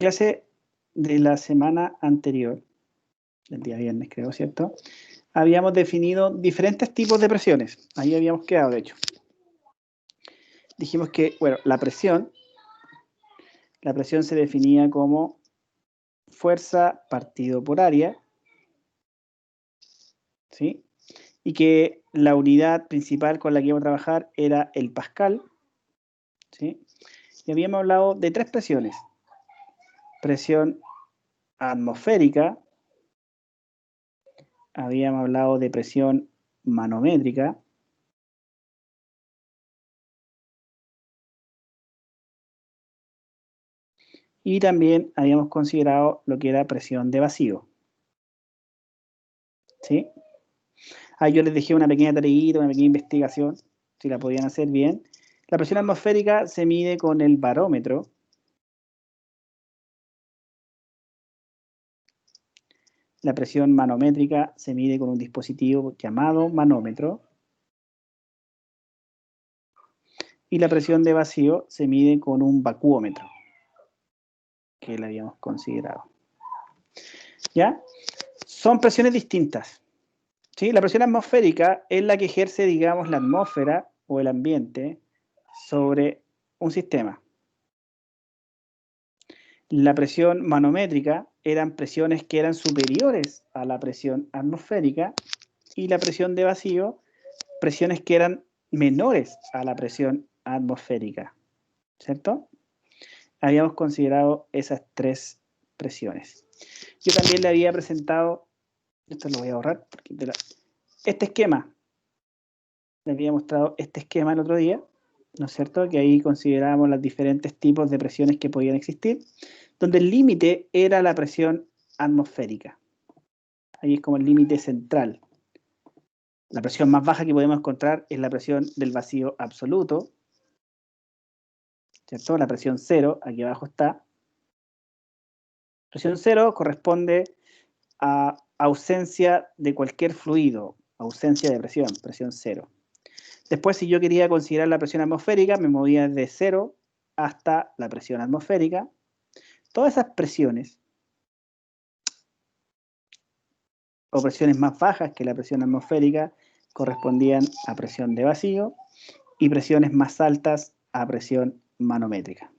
clase de la semana anterior, el día viernes creo, ¿cierto? Habíamos definido diferentes tipos de presiones. Ahí habíamos quedado, de hecho. Dijimos que, bueno, la presión se definía como fuerza partido por área, ¿sí? Y que la unidad principal con la que íbamos a trabajar era el pascal, ¿sí? Y habíamos hablado de tres presiones. Presión atmosférica, habíamos hablado de presión manométrica, y también habíamos considerado lo que era presión de vacío, ¿sí? Ahí yo les dejé una pequeña tareita, una pequeña investigación, si la podían hacer bien. La presión atmosférica se mide con el barómetro. La presión manométrica se mide con un dispositivo llamado manómetro. Y la presión de vacío se mide con un vacuómetro, que la habíamos considerado. ¿Ya? Son presiones distintas. ¿Sí? La presión atmosférica es la que ejerce, digamos, la atmósfera o el ambiente sobre un sistema. La presión manométrica eran presiones que eran superiores a la presión atmosférica, y la presión de vacío, presiones que eran menores a la presión atmosférica, ¿cierto? Habíamos considerado esas tres presiones. Yo también le había presentado, esto lo voy a borrar, este esquema. Le había mostrado este esquema el otro día, ¿no es cierto? Que ahí considerábamos los diferentes tipos de presiones que podían existir, donde el límite era la presión atmosférica. Ahí es como el límite central. La presión más baja que podemos encontrar es la presión del vacío absoluto, ¿cierto? La presión cero, aquí abajo está. Presión cero corresponde a ausencia de cualquier fluido, ausencia de presión cero. Después, si yo quería considerar la presión atmosférica, me movía desde cero hasta la presión atmosférica. Todas esas presiones, o presiones más bajas que la presión atmosférica, correspondían a presión de vacío, y presiones más altas a presión manométrica.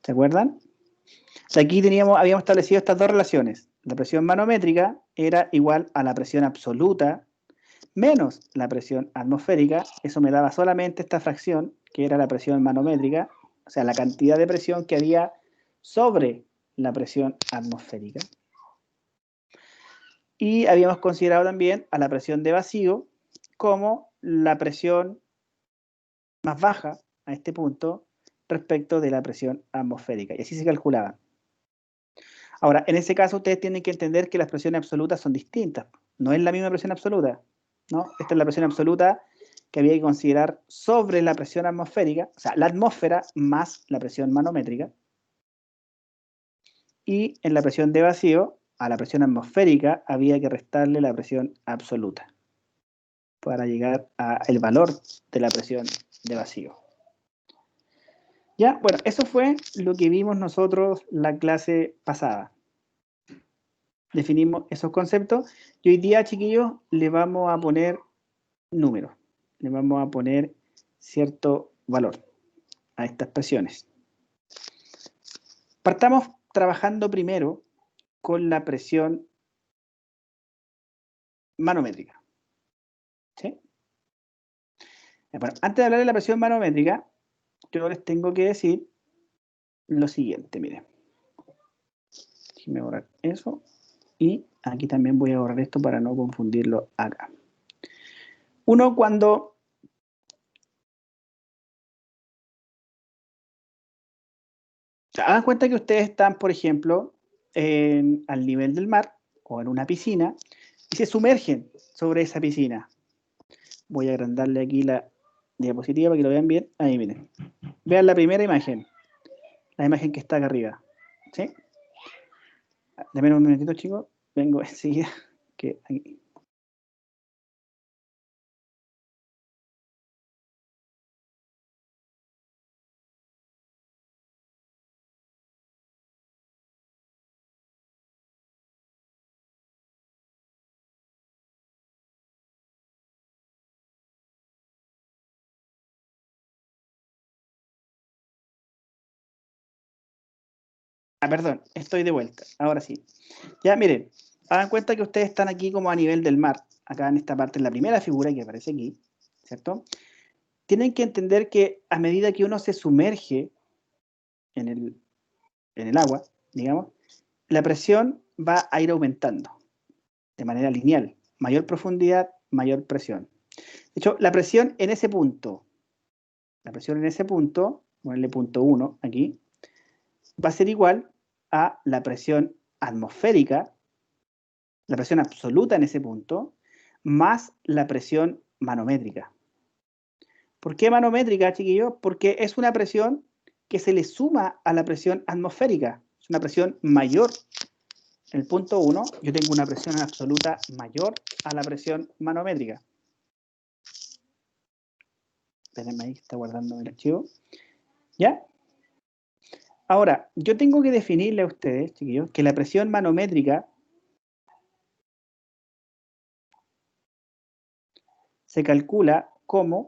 ¿Se acuerdan? O sea, aquí habíamos establecido estas dos relaciones. La presión manométrica era igual a la presión absoluta menos la presión atmosférica. Eso me daba solamente esta fracción, que era la presión manométrica, o sea, la cantidad de presión que había sobre la presión atmosférica. Y habíamos considerado también a la presión de vacío como la presión más baja a este punto respecto de la presión atmosférica. Y así se calculaba. Ahora, en ese caso ustedes tienen que entender que las presiones absolutas son distintas. No es la misma presión absoluta, ¿no? Esta es la presión absoluta que había que considerar sobre la presión atmosférica, o sea, la atmósfera más la presión manométrica. Y en la presión de vacío, a la presión atmosférica había que restarle la presión absoluta para llegar al valor de la presión de vacío. Ya, bueno, eso fue lo que vimos nosotros la clase pasada. Definimos esos conceptos y hoy día, chiquillos, le vamos a poner números, le vamos a poner cierto valor a estas presiones. Partamos trabajando primero con la presión manométrica. ¿Sí? Bueno, antes de hablar de la presión manométrica, yo les tengo que decir lo siguiente, miren. Déjenme borrar eso. Y aquí también voy a borrar esto para no confundirlo acá. Uno cuando se hagan cuenta que ustedes están, por ejemplo, al nivel del mar o en una piscina y se sumergen sobre esa piscina. Voy a agrandarle aquí la diapositiva para que lo vean bien. Ahí, miren. Vean la primera imagen. La imagen que está acá arriba. ¿Sí? Deme un minutito, chicos. Vengo enseguida. Que aquí. Perdón, estoy de vuelta. Ahora sí. Ya, miren, hagan cuenta que ustedes están aquí como a nivel del mar. Acá en esta parte, en la primera figura que aparece aquí, ¿cierto? Tienen que entender que a medida que uno se sumerge en el agua, digamos, la presión va a ir aumentando de manera lineal. Mayor profundidad, mayor presión. De hecho, la presión en ese punto, ponerle punto 1 aquí, va a ser igual a la presión atmosférica, la presión absoluta en ese punto, más la presión manométrica. ¿Por qué manométrica, chiquillos? Porque es una presión que se le suma a la presión atmosférica. Es una presión mayor. En el punto 1, yo tengo una presión absoluta mayor a la presión manométrica. Espérenme ahí, que está guardando el archivo. ¿Ya? Ahora, yo tengo que definirle a ustedes, chiquillos, que la presión manométrica se calcula como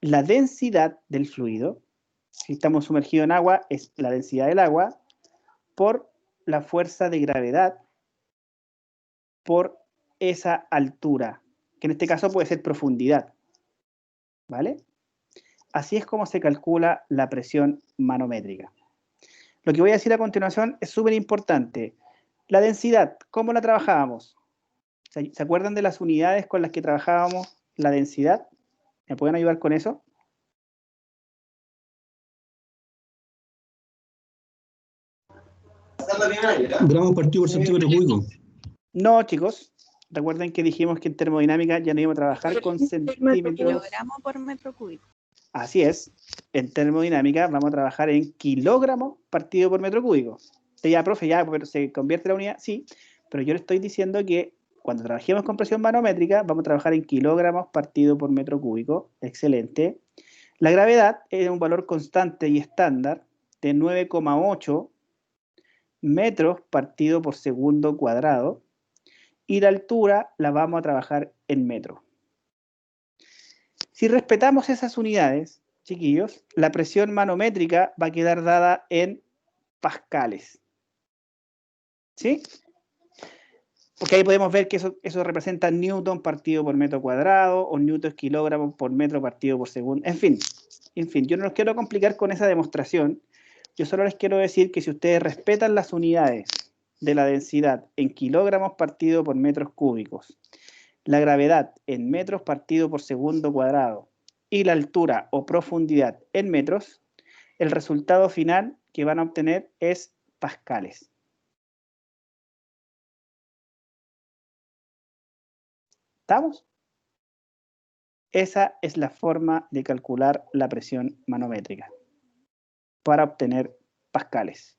la densidad del fluido. Si estamos sumergidos en agua, es la densidad del agua por la fuerza de gravedad por esa altura, que en este caso puede ser profundidad. ¿Vale? Así es como se calcula la presión manométrica. Lo que voy a decir a continuación es súper importante. La densidad, ¿cómo la trabajábamos? ¿Se acuerdan de las unidades con las que trabajábamos la densidad? ¿Me pueden ayudar con eso? Gramos partido por centímetro cúbico. No, chicos. Recuerden que dijimos que en termodinámica ya no íbamos a trabajar con centímetros. Kilogramo por metro cúbico. Así es. En termodinámica vamos a trabajar en kilogramos partido por metro cúbico. Ya, profe, ya, pero se convierte la unidad, sí. Pero yo le estoy diciendo que cuando trabajemos con presión manométrica vamos a trabajar en kilogramos partido por metro cúbico. Excelente. La gravedad es un valor constante y estándar de 9,8 metros partido por segundo cuadrado. Y la altura la vamos a trabajar en metros. Si respetamos esas unidades, chiquillos, la presión manométrica va a quedar dada en pascales. ¿Sí? Porque ahí podemos ver que eso representa newton partido por metro cuadrado o newton kilogramos por metro partido por segundo. En fin, yo no los quiero complicar con esa demostración. Yo solo les quiero decir que si ustedes respetan las unidades de la densidad en kilogramos partido por metros cúbicos, la gravedad en metros partido por segundo cuadrado y la altura o profundidad en metros, el resultado final que van a obtener es pascales. ¿Estamos? Esa es la forma de calcular la presión manométrica para obtener pascales.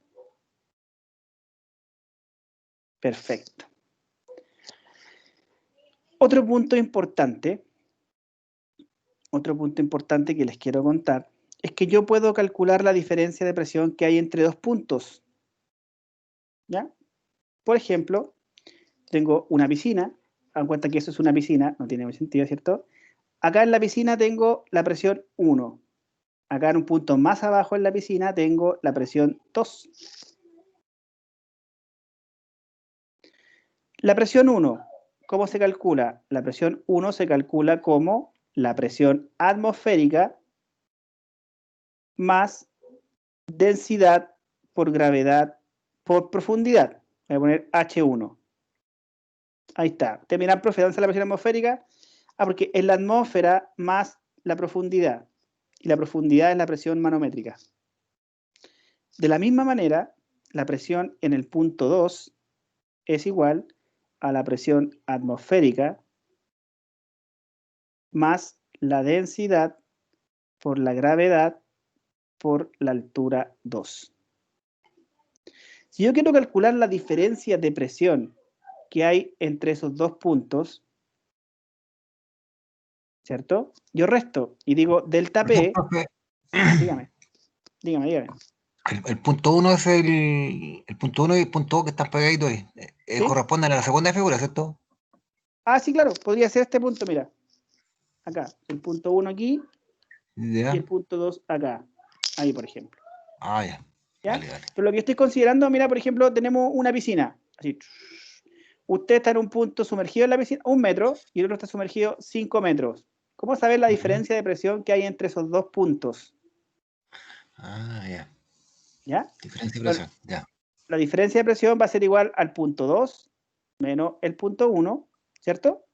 Perfecto. Otro punto importante que les quiero contar es que yo puedo calcular la diferencia de presión que hay entre dos puntos. ¿Ya? Por ejemplo, tengo una piscina, dan cuenta que eso es una piscina, no tiene sentido, ¿cierto? Acá en la piscina tengo la presión 1. Acá en un punto más abajo en la piscina tengo la presión 2. La presión 1, ¿cómo se calcula? La presión 1 se calcula como la presión atmosférica más densidad por gravedad por profundidad. Voy a poner H1. Ahí está. Terminar, profe, ¿dónde está la presión atmosférica? Porque es la atmósfera más la profundidad. Y la profundidad es la presión manométrica. De la misma manera, la presión en el punto 2 es igual a la presión atmosférica más la densidad por la gravedad por la altura 2. Si yo quiero calcular la diferencia de presión que hay entre esos dos puntos, ¿cierto? Yo resto y digo delta P. Dígame. El punto 1 es el punto 1 y el punto 2 que están pegaditos ahí. ¿Sí? Corresponden a la segunda figura, ¿cierto? Ah, sí, claro. Podría ser este punto, mira. Acá. El punto 1 aquí Ya. y el punto 2 acá. Ahí, por ejemplo. Ah, ya. ¿Ya? Dale, dale. Pero lo que estoy considerando, mira, por ejemplo, tenemos una piscina. Así. Usted está en un punto sumergido en la piscina, 1 metro, y el otro está sumergido 5 metros. ¿Cómo saber la diferencia de presión que hay entre esos dos puntos? Ah, ya. ¿Ya? Diferencia de Bueno, presión. Ya. la diferencia de presión va a ser igual al punto 2 menos el punto 1, ¿cierto?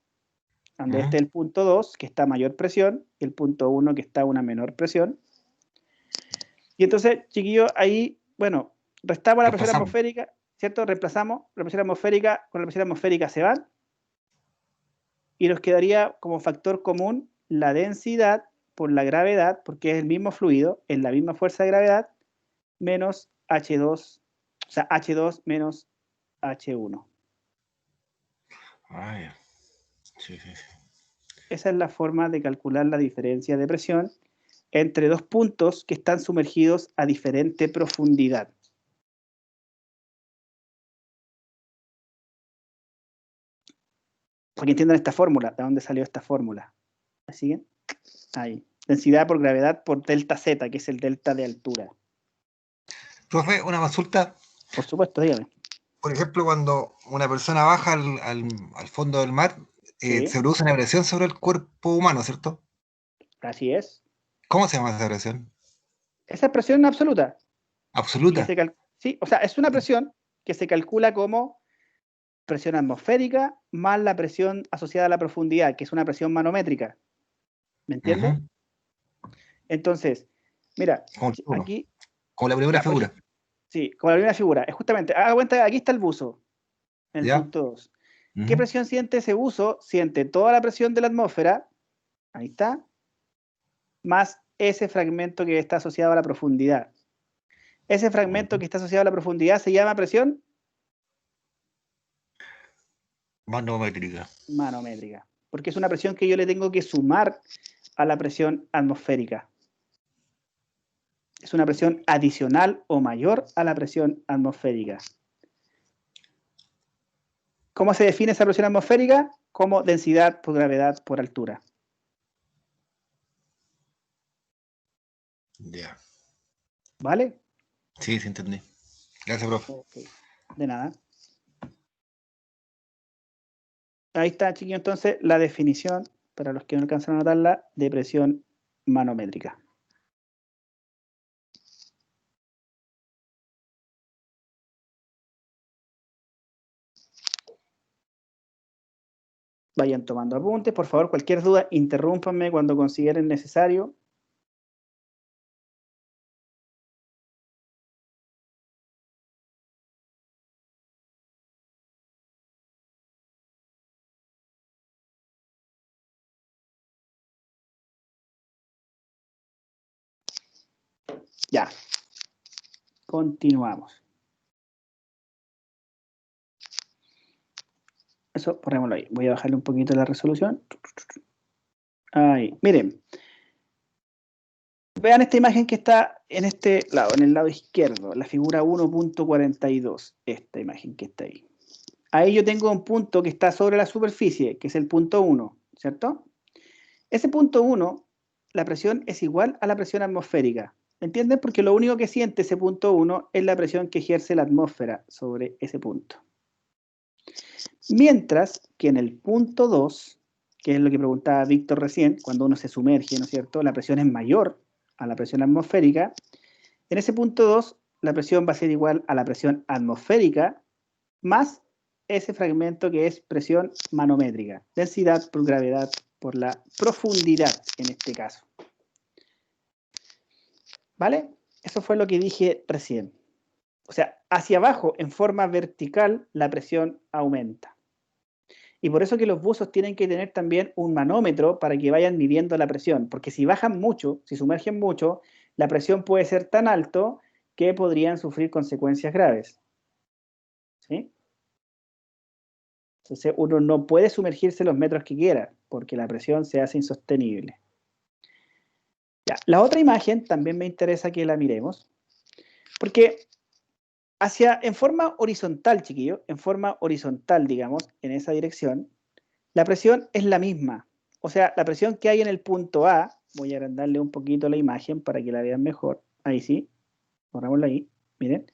Donde Ujú. esté el punto 2, que está a mayor presión, y el punto 1, que está a una menor presión. Y entonces, chiquillos, ahí, bueno, restamos la presión Reemplazamos. atmosférica, ¿cierto? Reemplazamos la presión atmosférica con la presión atmosférica se van, y nos quedaría como factor común la densidad por la gravedad, porque es el mismo fluido, es la misma fuerza de gravedad, menos H2, o sea, H2 menos H1. Ah, ya. Sí, sí, sí. Esa es la forma de calcular la diferencia de presión entre dos puntos que están sumergidos a diferente profundidad. Para que entiendan esta fórmula, ¿de dónde salió esta fórmula? ¿Me siguen? Ahí. Densidad por gravedad por delta Z, que es el delta de altura. Profe, una consulta. Por supuesto, dígame. Por ejemplo, cuando una persona baja al fondo del mar, Sí, se produce una presión sobre el cuerpo humano, ¿cierto? así es. ¿Cómo se llama esa presión? Esa es presión absoluta. Y que Absoluta. sí, o sea, es una presión que se calcula como presión atmosférica más la presión asociada a la profundidad, que es una presión manométrica. ¿Me entiende? Ujú. Entonces, mira, Como el uno. aquí, Como la primera ya, por figura. ejemplo, sí, como la primera figura, es justamente, haga cuenta, aquí está el buzo, en el ¿Ya? punto 2. ¿Qué Ujú. presión siente ese buzo? Siente toda la presión de la atmósfera, ahí está, más ese fragmento que está asociado a la profundidad. Ese fragmento Ujú. que está asociado a la profundidad se llama presión Manométrica. manométrica, porque es una presión que yo le tengo que sumar a la presión atmosférica. Es una presión adicional o mayor a la presión atmosférica. ¿Cómo se define esa presión atmosférica? Como densidad por gravedad por altura. Ya. ¿Vale? Sí, sí, entendí. Gracias, profe. Ok. De nada. Ahí está, chiquillos, entonces, la definición, para los que no alcanzan a notarla, de presión manométrica. Vayan tomando apuntes. Por favor, cualquier duda, interrúmpanme cuando consideren necesario. Ya. Continuamos. Eso, ponémoslo ahí. Voy a bajarle un poquito la resolución. Ahí. Miren. Vean esta imagen que está en este lado, en el lado izquierdo, la figura 1.42. Esta imagen que está ahí. Ahí yo tengo un punto que está sobre la superficie, que es el punto 1, ¿cierto? Ese punto 1, la presión es igual a la presión atmosférica. ¿Me entienden? Porque lo único que siente ese punto 1 es la presión que ejerce la atmósfera sobre ese punto. Mientras que en el punto 2, que es lo que preguntaba Víctor recién, cuando uno se sumerge, ¿no es cierto? La presión es mayor a la presión atmosférica. En ese punto 2, la presión va a ser igual a la presión atmosférica más ese fragmento que es presión manométrica, densidad por gravedad por la profundidad en este caso. ¿Vale? Eso fue lo que dije recién. O sea, hacia abajo, en forma vertical, la presión aumenta. Y por eso que los buzos tienen que tener también un manómetro para que vayan midiendo la presión, porque si bajan mucho, si sumergen mucho, la presión puede ser tan alto que podrían sufrir consecuencias graves. ¿Sí? Entonces uno no puede sumergirse los metros que quiera, porque la presión se hace insostenible. Ya, la otra imagen también me interesa que la miremos, porque en forma horizontal, chiquillo, en forma horizontal, digamos, en esa dirección, la presión es la misma. O sea, la presión que hay en el punto A, voy a agrandarle un poquito la imagen para que la vean mejor. Ahí sí, borrámosla ahí. Miren,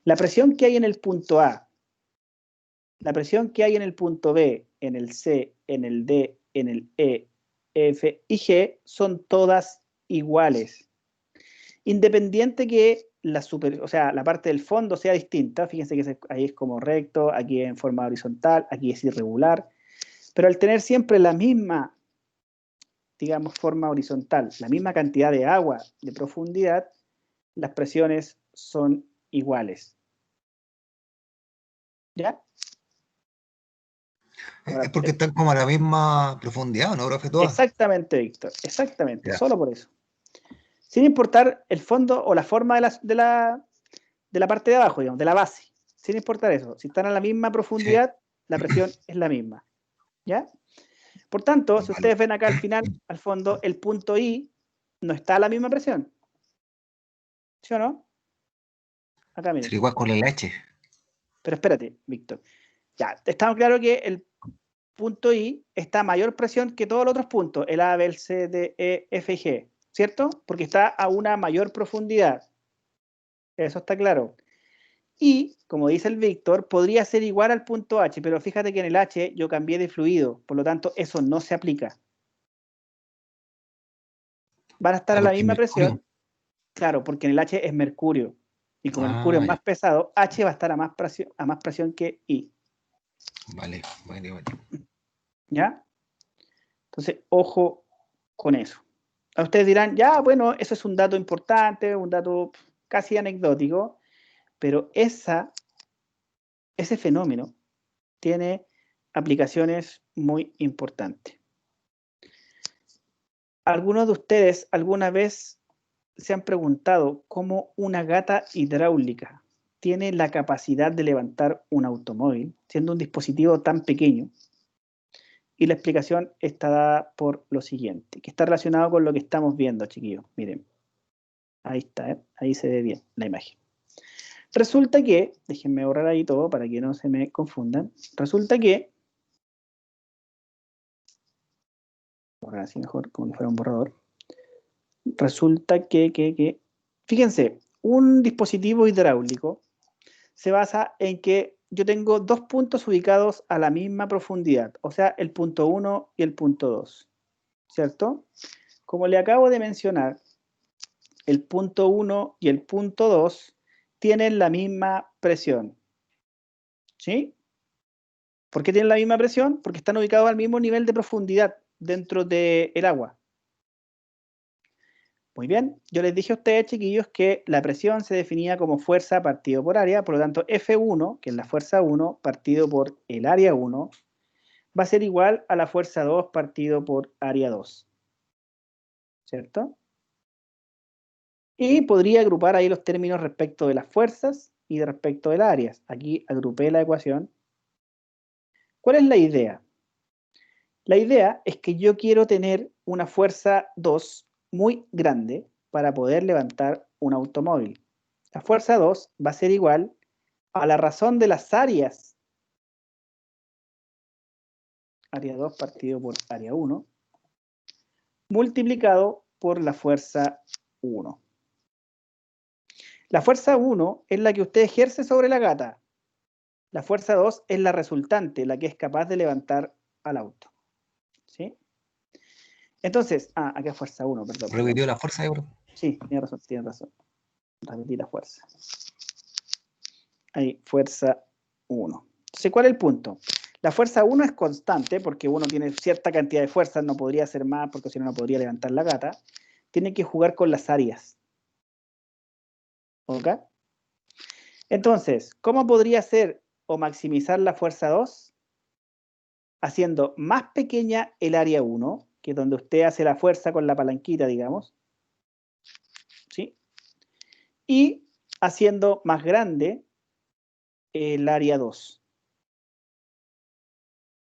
la presión que hay en el punto A, la presión que hay en el punto B, en el C, en el D, en el E, F y G son todas iguales. Independiente que o sea, la parte del fondo sea distinta, fíjense que ahí es como recto, aquí en forma horizontal, aquí es irregular, pero al tener siempre la misma, digamos, forma horizontal, la misma cantidad de agua de profundidad, las presiones son iguales. ¿Ya? Ahora, Es porque están como a la misma profundidad, ¿no, profe? Todas. exactamente, Víctor, exactamente, Ya. solo por eso. Sin importar el fondo o la forma de la parte de abajo, digamos, de la base. Sin importar eso. Si están a la misma Sí. profundidad, la presión es la misma. ¿Ya? Por tanto, si Vale. ustedes ven acá al final, al fondo, el punto I no está a la misma presión. ¿Sí o no? Acá miren. Sería igual con la leche. Pero espérate, Víctor. Ya, estamos claros que el punto I está a mayor presión que todos los otros puntos, el A, B, el C, D, E, F y G, ¿cierto? Porque está a una mayor profundidad. Eso está claro. Y, como dice el Víctor, podría ser igual al punto H, pero fíjate que en el H yo cambié de fluido, por lo tanto eso no se aplica. Van a estar Ah, a la porque misma mercurio. presión, claro, porque en el H es mercurio. Y como el mercurio Ah, es ya. más pesado, H va a estar a más presión que I. Vale, vale, vale. ¿Ya? Entonces, ojo con eso. A ustedes dirán, ya, bueno, eso es un dato importante, un dato casi anecdótico, pero ese fenómeno tiene aplicaciones muy importantes. ¿Algunos de ustedes alguna vez se han preguntado cómo una gata hidráulica tiene la capacidad de levantar un automóvil, siendo un dispositivo tan pequeño? Y la explicación está dada por lo siguiente, que está relacionado con lo que estamos viendo, chiquillos. Miren, ahí está, ¿eh? Ahí se ve bien la imagen. Resulta que, déjenme borrar ahí todo para que no se me confundan, resulta que, borrar así mejor, como si fuera un borrador, resulta que, fíjense, un dispositivo hidráulico se basa en que yo tengo dos puntos ubicados a la misma profundidad, o sea, el punto 1 y el punto 2, ¿cierto? Como le acabo de mencionar, el punto 1 y el punto 2 tienen la misma presión, ¿sí? ¿Por qué tienen la misma presión? Porque están ubicados al mismo nivel de profundidad dentro del agua. Muy bien, yo les dije a ustedes, chiquillos, que la presión se definía como fuerza partido por área, por lo tanto F1, que es la fuerza 1, partido por el área 1, va a ser igual a la fuerza 2 partido por área 2, ¿cierto? Y podría agrupar ahí los términos respecto de las fuerzas y de respecto de las áreas. Aquí agrupé la ecuación. ¿Cuál es la idea? La idea es que yo quiero tener una fuerza 2 muy grande para poder levantar un automóvil. La fuerza 2 va a ser igual a la razón de las áreas, área 2 partido por área 1, multiplicado por la fuerza 1. La fuerza 1 es la que usted ejerce sobre la gata. La fuerza 2 es la resultante, la que es capaz de levantar al auto. ¿Sí? Entonces, acá es fuerza 1, perdón. Repitió la fuerza, bro. Sí, tiene razón, tiene razón. Repetí la fuerza. Ahí, fuerza 1. Entonces, ¿cuál es el punto? La fuerza 1 es constante porque uno tiene cierta cantidad de fuerza, no podría ser más porque si no, no podría levantar la gata. Tiene que jugar con las áreas. ¿Ok? Entonces, ¿cómo podría ser o maximizar la fuerza 2? Haciendo más pequeña el área 1, que es donde usted hace la fuerza con la palanquita, digamos. ¿Sí? Y haciendo más grande el área 2.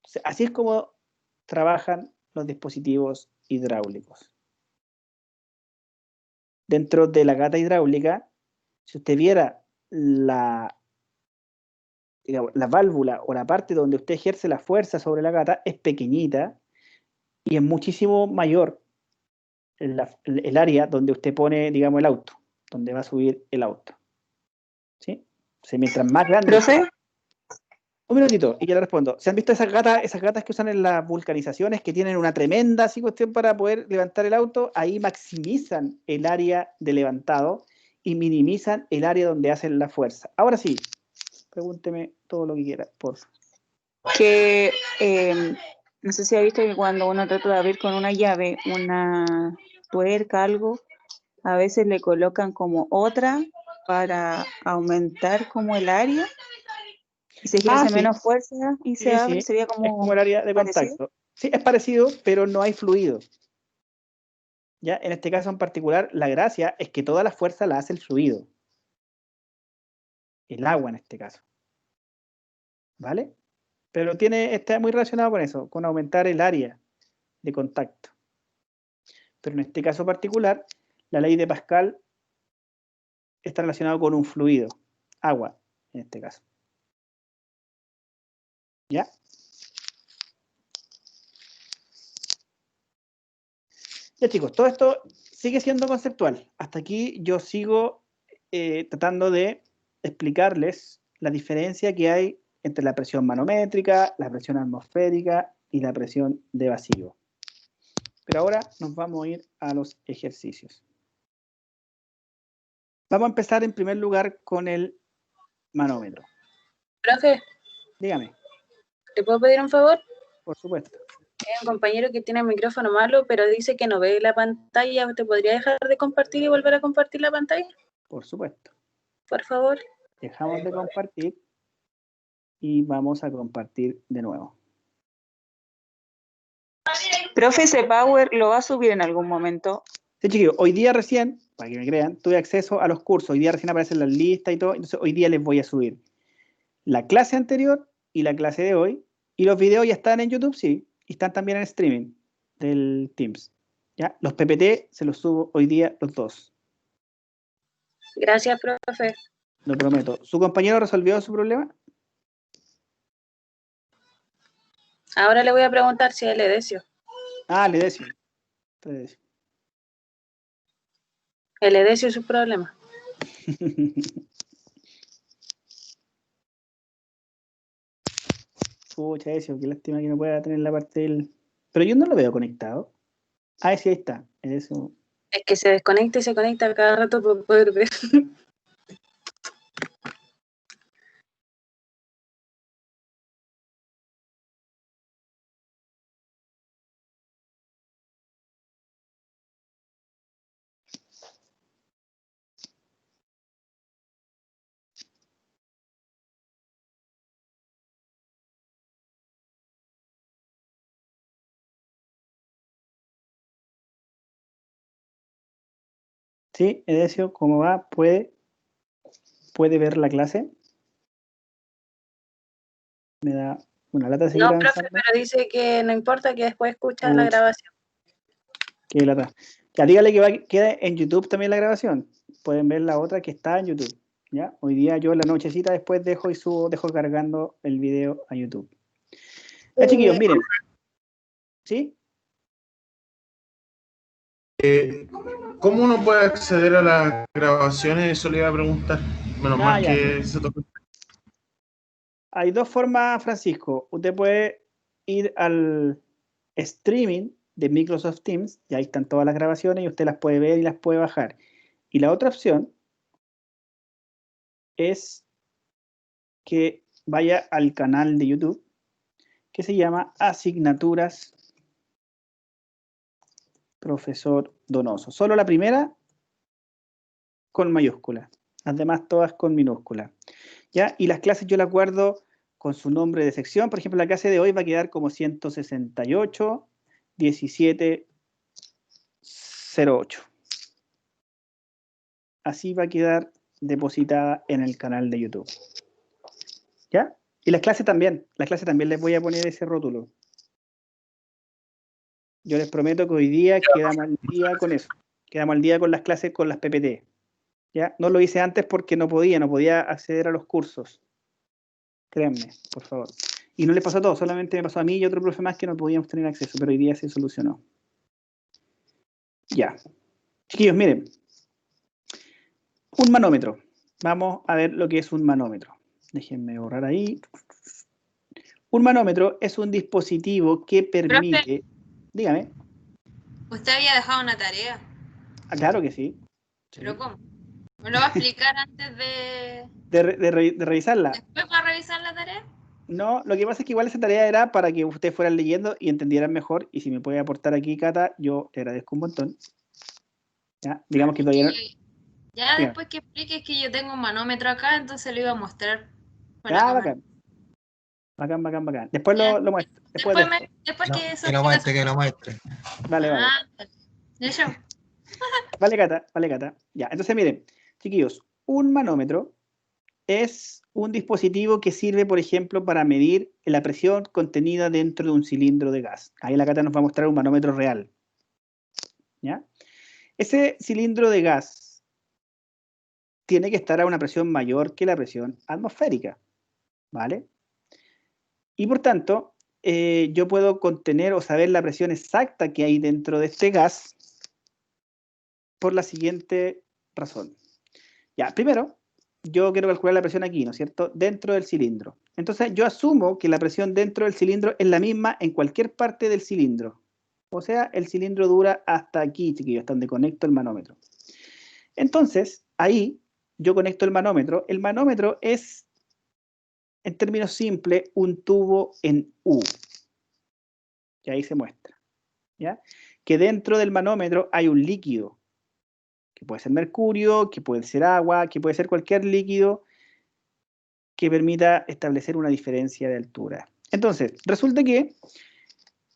O sea, así es como trabajan los dispositivos hidráulicos. Dentro de la gata hidráulica, si usted viera digamos, la válvula o la parte donde usted ejerce la fuerza sobre la gata, es pequeñita y es muchísimo mayor el área donde usted pone, digamos, el auto, donde va a subir el auto. ¿Sí? O sea, mientras más grande... ¿Profe? Un minutito, y ya le respondo. ¿Se han visto esas gatas que usan en las vulcanizaciones, que tienen una tremenda así cuestión para poder levantar el auto? Ahí maximizan el área de levantado y minimizan el área donde hacen la fuerza. Ahora sí, pregúnteme todo lo que quiera, por favor. Que no sé si ha visto que cuando uno trata de abrir con una llave, una tuerca, algo, a veces le colocan como otra para aumentar como el área y se ejerce Sí. menos fuerza y se abre, Sí. sería Es como como el área de parecido. contacto. Sí, es parecido, pero no hay fluido. ¿Ya? En este caso en particular, la gracia es que toda la fuerza la hace el fluido. El agua en este caso. ¿Vale? Pero está muy relacionado con eso, con aumentar el área de contacto. Pero en este caso particular, la ley de Pascal está relacionada con un fluido, agua, en este caso. ¿Ya? Ya chicos, todo esto sigue siendo conceptual. Hasta aquí yo sigo tratando de explicarles la diferencia que hay entre la presión manométrica, la presión atmosférica y la presión de vacío. Pero ahora nos vamos a ir a los ejercicios. Vamos a empezar en primer lugar con el manómetro. Profe, Dígame, ¿te puedo pedir un favor? por supuesto. Hay un compañero que tiene el micrófono malo, pero dice que no ve la pantalla. ¿Te podría dejar de compartir y volver a compartir la pantalla? Por supuesto. Por favor. Dejamos de compartir y vamos a compartir de nuevo. Profe, ese Power lo va a subir en algún momento. Sí, chiquillos, hoy día recién, para que me crean, tuve acceso a los cursos. Hoy día recién aparecen las listas y todo. Entonces, hoy día les voy a subir la clase anterior y la clase de hoy. Y los videos ya están en YouTube, sí. Y están también en streaming del Teams. ¿Ya? Los PPT se los subo hoy día los dos. Gracias, profe. Lo prometo. ¿Su compañero resolvió su problema? Ahora le voy a preguntar si es el Edesio. Ah, le decía. El Edesio es su problema. Pucha, eso, qué lástima que no pueda tener la parte del... Pero yo no lo veo conectado. Ah, sí, ahí está. Eso. Es que se desconecta y se conecta cada rato para poder ver. Sí, Edesio, ¿cómo va? ¿Puede ver la clase? Me da una lata de seguir No, profe, avanzando. pero dice que no importa, que después escucha la grabación. Qué lata. Ya dígale que queda en YouTube también la grabación. Pueden ver la otra que está en YouTube. ¿Ya? Hoy día yo en la nochecita después dejo cargando el video a YouTube. Ya, chiquillos, miren. ¿Sí? ¿Cómo uno puede acceder a las grabaciones? Eso le iba a preguntar. Menos mal ya. que se tocó. Hay dos formas, Francisco. Usted puede ir al streaming de Microsoft Teams, y ahí están todas las grabaciones y usted las puede ver y las puede bajar. Y la otra opción es que vaya al canal de YouTube que se llama Asignaturas Profesor Donoso. Solo la primera con mayúscula, las demás todas con minúscula. ¿Ya? Y las clases yo las guardo con su nombre de sección. Por ejemplo, la clase de hoy va a quedar como 168 1708. Así va a quedar depositada en el canal de YouTube. ¿Ya? Y las clases también les voy a poner ese rótulo. Yo les prometo que hoy día quedamos al día con eso. Quedamos al día con las clases, con las PPT. ¿Ya? No lo hice antes porque no podía acceder a los cursos. Créanme, por favor. Y no les pasó a todos, solamente me pasó a mí y a otro profe más que no podíamos tener acceso, pero hoy día se solucionó. Ya. Chiquillos, miren. Un manómetro. vamos a ver lo que es un manómetro. Déjenme borrar ahí. Un manómetro es un dispositivo que permite... Dígame. ¿Usted había dejado una tarea? Ah, claro que sí. ¿Pero cómo? ¿Me lo va a explicar antes de... De revisarla? ¿Después va a revisar la tarea? No, lo que pasa es que igual esa tarea era para que ustedes fueran leyendo y entendieran mejor. Y si me puede aportar aquí, Cata, yo te agradezco un montón. ¿Ya? Digamos que todavía no... Ya Dígame. después que expliques que yo tengo un manómetro acá, entonces lo iba a mostrar. con la Ah, cámara. bacán. Bacán, bacán, bacán. Después lo muestro. Después de esto. Después No, que eso... que lo muestre, que lo muestre. Vale, vale. Ah, eso. Vale, Cata, vale, Cata. Ya, entonces miren, chiquillos, un manómetro es un dispositivo que sirve, por ejemplo, para medir la presión contenida dentro de un cilindro de gas. Ahí la Cata nos va a mostrar un manómetro real. ¿Ya? Ese cilindro de gas tiene que estar a una presión mayor que la presión atmosférica. ¿Vale? Y por tanto, yo puedo contener o saber la presión exacta que hay dentro de este gas por la siguiente razón. Ya, primero, yo quiero calcular la presión aquí, ¿no es cierto? Dentro del cilindro. Entonces, yo asumo que la presión dentro del cilindro es la misma en cualquier parte del cilindro. O sea, el cilindro dura hasta aquí, chiquillos, hasta donde conecto el manómetro. Entonces, ahí yo conecto el manómetro. El manómetro es, en términos simples, un tubo en U. Y ahí se muestra. ¿Ya? Que dentro del manómetro hay un líquido. Que puede ser mercurio, que puede ser agua, que puede ser cualquier líquido que permita establecer una diferencia de altura. Entonces, resulta que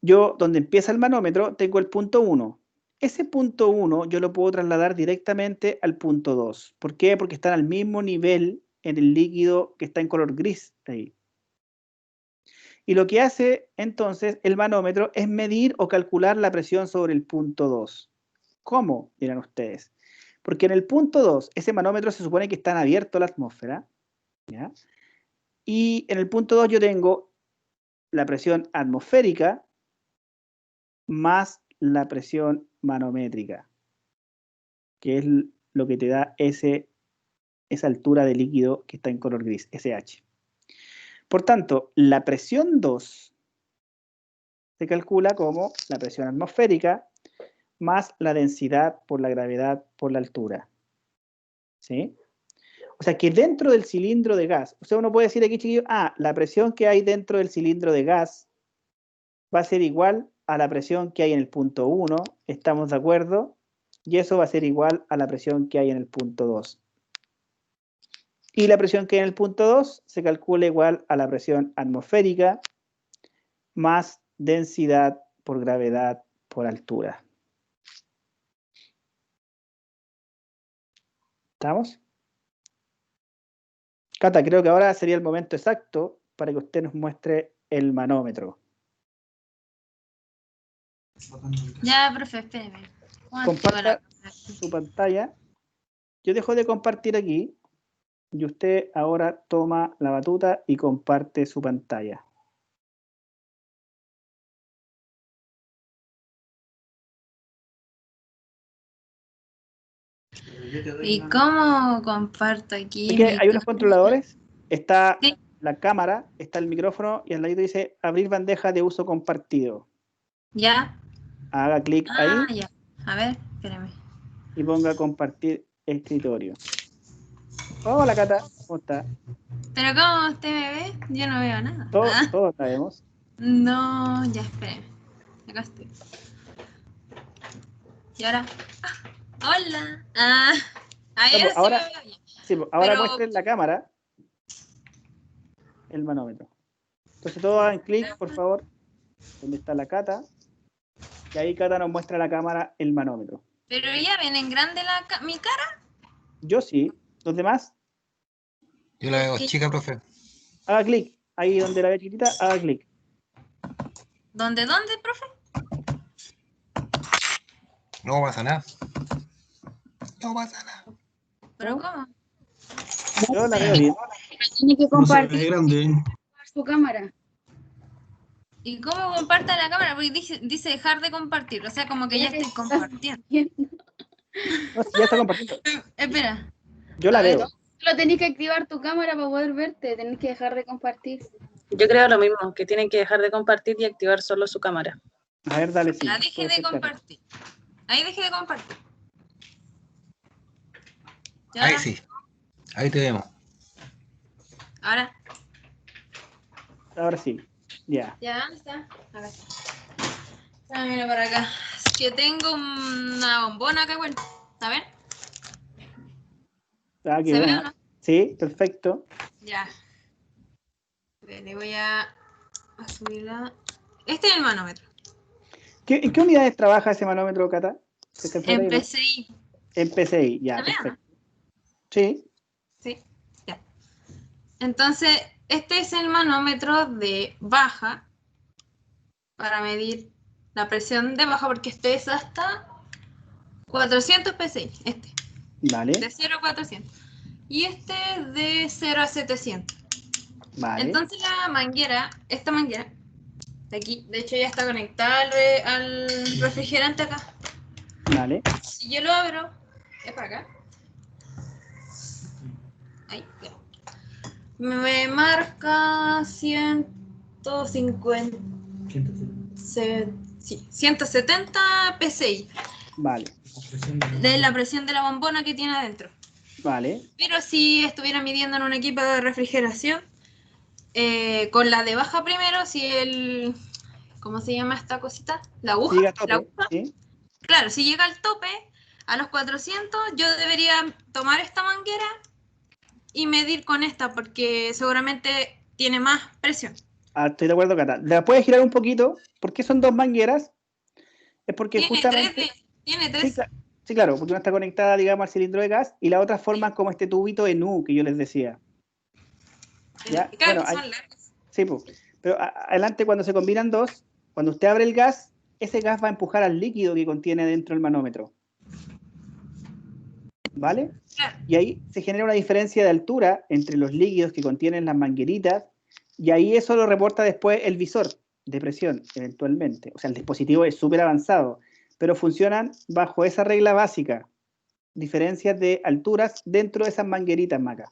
yo, donde empieza el manómetro, tengo el punto 1. Ese punto 1 yo lo puedo trasladar directamente al punto 2. ¿Por qué? Porque están al mismo nivel en el líquido que está en color gris ahí. Y lo que hace entonces el manómetro es medir o calcular la presión sobre el punto 2. ¿Cómo? Dirán ustedes. Porque en el punto 2, ese manómetro se supone que está abierto a la atmósfera, ¿ya? Y en el punto 2 yo tengo la presión atmosférica más la presión manométrica, que es lo que te da esa altura de líquido que está en color gris, SH. Por tanto, la presión 2 se calcula como la presión atmosférica más la densidad por la gravedad por la altura. ¿Sí? O sea que dentro del cilindro de gas, o sea, uno puede decir aquí, chiquillos, la presión que hay dentro del cilindro de gas va a ser igual a la presión que hay en el punto 1, ¿estamos de acuerdo? Y eso va a ser igual a la presión que hay en el punto 2. Y la presión que hay en el punto 2 se calcula igual a la presión atmosférica más densidad por gravedad por altura. ¿Estamos? Cata, creo que ahora sería el momento exacto para que usted nos muestre el manómetro. Ya, profe, espéreme. Comparta su pantalla. Yo dejo de compartir aquí y usted ahora toma la batuta y comparte su pantalla. ¿Y cómo comparto aquí? Es que hay unos controladores, está Sí. la cámara, está el micrófono y al ladito dice abrir bandeja de uso compartido. ¿Ya? Haga clic ahí Ya. A ver, espérame. y ponga compartir escritorio. Hola Cata, ¿cómo está? ¿Pero cómo usted me ve? Yo no veo nada. Todos sabemos. No, ya, espérame. Acá estoy. Y ahora... ¡Hola! Ahí Pues ahora, sí me veo bien. sí, pues ahora Pero- muestre en la cámara el manómetro. Entonces todos hagan clic, por favor, donde está la Cata. Y ahí Cata nos muestra a la cámara el manómetro. Pero ya ven en grande mi cara. Yo sí. ¿Los demás? Yo la veo ¿Qué? chica, profe. Haga clic. Ahí donde la ve chiquitita, haga clic. ¿Dónde, profe? No pasa nada. No pasa nada. ¿Pero cómo? Yo la veo bien. Tiene que compartir grande. su cámara. ¿Y cómo comparta la cámara? Porque dice dejar de compartir. O sea, como que ya estoy compartiendo. No, si ya está compartiendo. Espera. Yo la A ver. veo. Solo tenés que activar tu cámara para poder verte, tenés que dejar de compartir. Yo creo lo mismo, que tienen que dejar de compartir y activar solo su cámara. A ver, dale, sí. Ya dejé puede de ser, Cata. compartir. Ahí dejé de compartir. ¿Y Ahí ahora? sí. Ahí te vemos. Ahora. Ahora sí. Ya. ¿Ya? ¿Dónde está? Acá está. Ah, mira para acá. Es que tengo una bombona acá, bueno. A ver. Ah, qué ¿Se ve buena. o no? Sí, perfecto. Ya. Le voy a subirla. Este es el manómetro. ¿En qué unidades trabaja ese manómetro, Cata? ¿Se alcanzó a En leer, no? PCI. En PCI, ya, ¿Se ve o no? perfecto. Sí, Sí, ya. Entonces, este es el manómetro de baja para medir la presión de baja, porque este es hasta 400 PSI, este, vale, de 0 a 400. Y este es de 0 a 700. vale. Entonces la manguera, esta manguera, de aquí, de hecho ya está conectada al refrigerante acá. Vale, Si yo lo abro, es para acá. Ahí, ya. Me marca 150. Sí, 170 PSI vale, de la presión de la bombona que tiene adentro. vale. Pero si estuviera midiendo en un equipo de refrigeración, con la de baja primero, si el... ¿Cómo se llama esta cosita? La aguja. Siga a La tope, aguja. ¿sí? Claro, si llega al tope, a los 400, yo debería tomar esta manguera y medir con esta, porque seguramente tiene más presión. Ah, estoy de acuerdo, Cata. ¿La puedes girar un poquito? ¿Por qué son dos mangueras? Es porque Tiene justamente... tiene Sí, tres. sí, claro, porque una está conectada, digamos, al cilindro de gas y la otra forma como este tubito en U que yo les decía. ¿Ya? Claro, Bueno, que son largas. sí, pues. Pero adelante, cuando se combinan dos, cuando usted abre el gas, ese gas va a empujar al líquido que contiene dentro el manómetro. ¿Vale? Claro. Y ahí se genera una diferencia de altura entre los líquidos que contienen las mangueritas, y ahí eso lo reporta después el visor de presión, eventualmente. O sea, el dispositivo es súper avanzado, pero funcionan bajo esa regla básica. Diferencias de alturas dentro de esas mangueritas, Maca.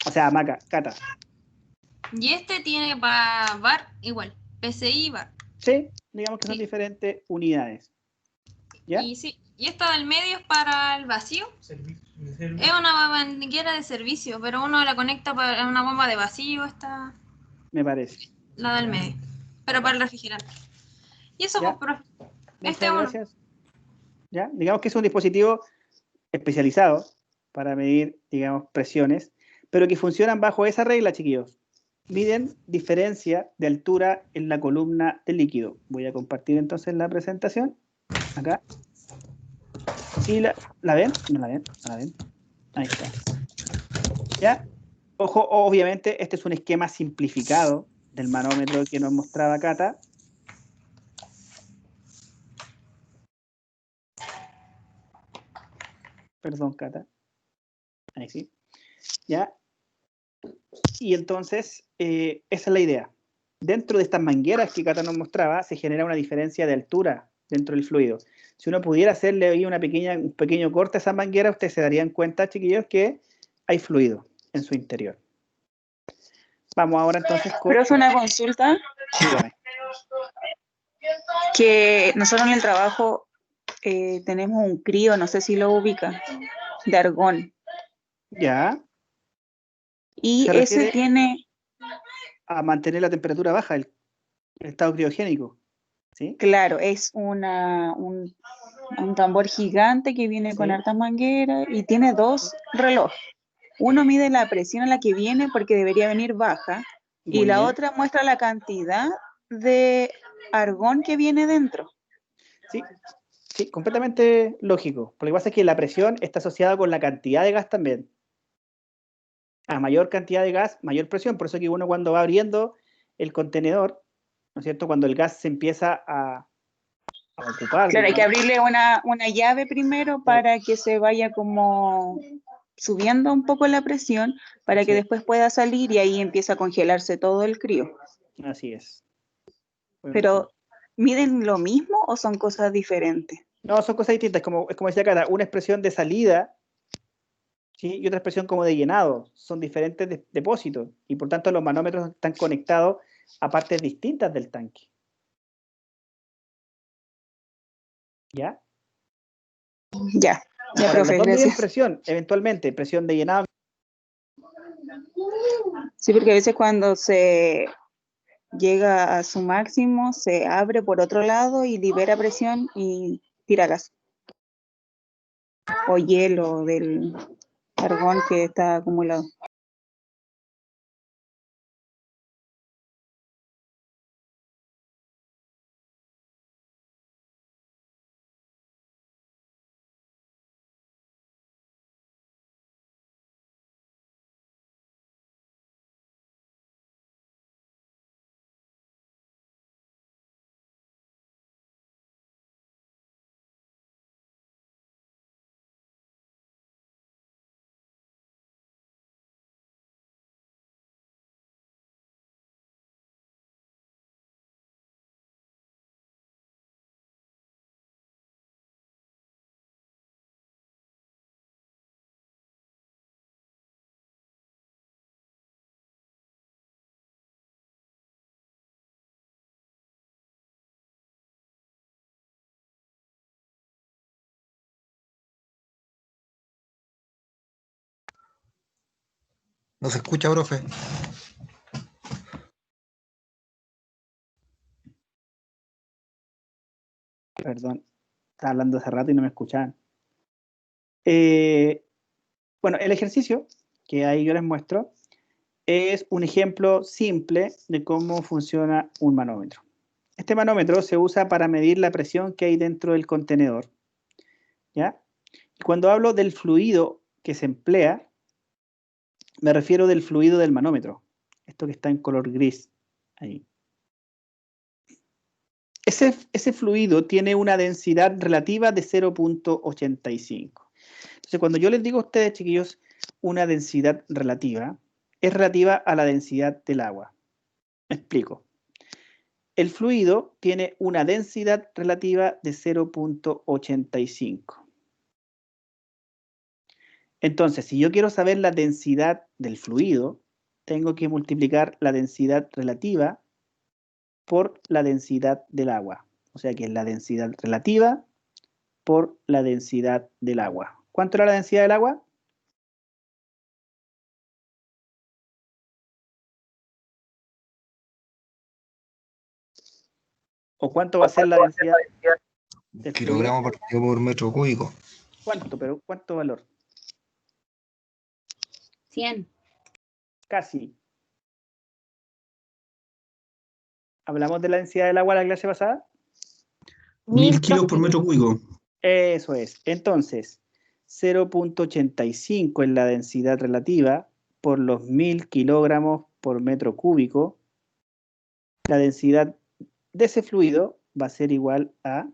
O sea, Maca, Cata. Y este tiene para bar igual, PSI y bar. Sí, digamos que son Sí. diferentes unidades. ¿Ya? Y sí, y esta del medio es para el vacío. Es una manguera de servicio, pero uno la conecta para una bomba de vacío, esta, Me parece. la del medio, pero para el refrigerante. Y eso, ¿Ya? pues, profe. Muchas Este es uno. gracias. ¿Ya? Digamos que es un dispositivo especializado para medir, digamos, presiones, pero que funcionan bajo esa regla, chiquillos. Miden diferencia de altura en la columna del líquido. Voy a compartir entonces la presentación. Acá. Y ¿la ven? ¿No la ven? ¿No la ven? Ahí está. ¿Ya? Ojo, obviamente, este es un esquema simplificado del manómetro que nos mostraba Cata. Perdón, Cata. Ahí sí. ¿Ya? Y entonces, esa es la idea. Dentro de estas mangueras que Cata nos mostraba, se genera una diferencia de altura dentro del fluido. Si uno pudiera hacerle ahí un pequeño corte a esa manguera, ustedes se darían cuenta, chiquillos, que hay fluido en su interior. Vamos ahora entonces con... Pero es una consulta Dígame. que nosotros en el trabajo tenemos un crío, no sé si lo ubica, de argón. Ya, Y se ese refiere tiene, a mantener la temperatura baja, el estado criogénico. ¿Sí? claro, es un tambor gigante que viene con Sí. hartas mangueras y tiene dos relojes. Uno mide la presión a la que viene porque debería venir baja y Muy la bien. otra muestra la cantidad de argón que viene dentro. Sí, sí, completamente lógico. Porque lo que pasa es que la presión está asociada con la cantidad de gas también. A mayor cantidad de gas, mayor presión. Por eso que uno cuando va abriendo el contenedor, ¿no es cierto? Cuando el gas se empieza a ocupar, Claro, hay que digamos, abrirle una llave primero para que se vaya como subiendo un poco la presión para que Sí. después pueda salir y ahí empieza a congelarse todo el crío. así es. Pero, ¿miden lo mismo o son cosas diferentes? No, son cosas distintas. Es como decía Cata, una expresión de salida, ¿sí? Y otra expresión como de llenado. Son diferentes depósitos y por tanto los manómetros están conectados a partes distintas del tanque. ¿Ya? Ya, ya, Ahora, profe, los dos miden gracias. presión, eventualmente, presión de llenado. Sí, porque a veces cuando se llega a su máximo, se abre por otro lado y libera presión y tira gas. O hielo del argón que está acumulado. No se escucha, profe. Perdón, estaba hablando hace rato y no me escuchaban. Bueno, el ejercicio que ahí yo les muestro es un ejemplo simple de cómo funciona un manómetro. Este manómetro se usa para medir la presión que hay dentro del contenedor, ¿ya? Y cuando hablo del fluido que se emplea, me refiero del fluido del manómetro, esto que está en color gris, ahí. Ese fluido tiene una densidad relativa de 0.85. Entonces, cuando yo les digo a ustedes, chiquillos, una densidad relativa, es relativa a la densidad del agua. Me explico. El fluido tiene una densidad relativa de 0.85. Entonces, si yo quiero saber la densidad del fluido, tengo que multiplicar la densidad relativa por la densidad del agua. O sea que es la densidad relativa por la densidad del agua. ¿Cuánto era la densidad del agua? ¿O cuánto va a ser la densidad del fluido? Kilogramo partido por metro cúbico. ¿Cuánto? Pero ¿cuánto valor? 100. Casi. ¿Hablamos de la densidad del agua en la clase pasada? 1000 kilos por metro cúbico. Eso es. Entonces, 0.85 es la densidad relativa por los 1000 kilogramos por metro cúbico. La densidad de ese fluido va a ser igual a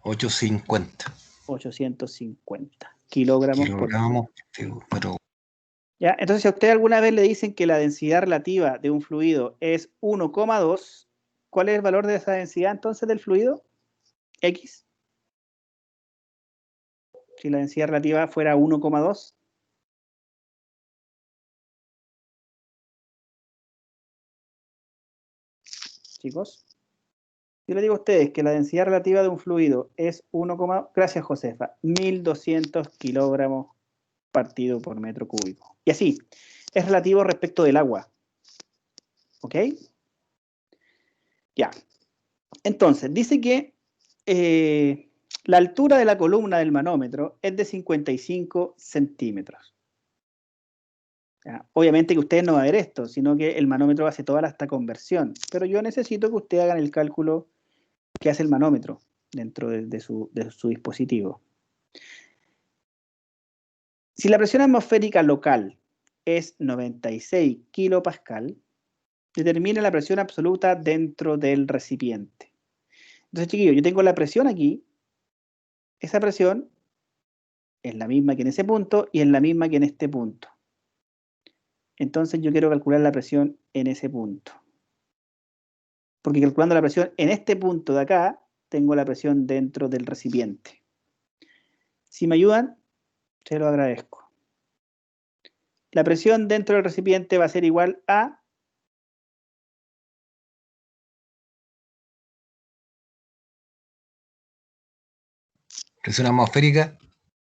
850 850 kilogramos por kilogramos por metro. ¿Ya? Entonces, si a usted alguna vez le dicen que la densidad relativa de un fluido es 1,2, ¿cuál es el valor de esa densidad entonces del fluido? X. Si la densidad relativa fuera 1,2. Chicos, yo le digo a ustedes que la densidad relativa de un fluido es 1, gracias Josefa, 1200 kilogramos partido por metro cúbico. Y así, es relativo respecto del agua. ¿Ok? Ya. Entonces, dice que la altura de la columna del manómetro es de 55 centímetros. ¿Ya? Obviamente que ustedes no van a ver esto, sino que el manómetro hace toda esta conversión. Pero yo necesito que ustedes hagan el cálculo que hace el manómetro dentro de su dispositivo. Si la presión atmosférica local es 96 kilopascal, determina la presión absoluta dentro del recipiente. Entonces, chiquillos, yo tengo la presión aquí. Esa presión es la misma que en ese punto y es la misma que en este punto. Entonces yo quiero calcular la presión en ese punto. Porque calculando la presión en este punto de acá, tengo la presión dentro del recipiente. Si me ayudan, se lo agradezco. La presión dentro del recipiente va a ser igual a Presión atmosférica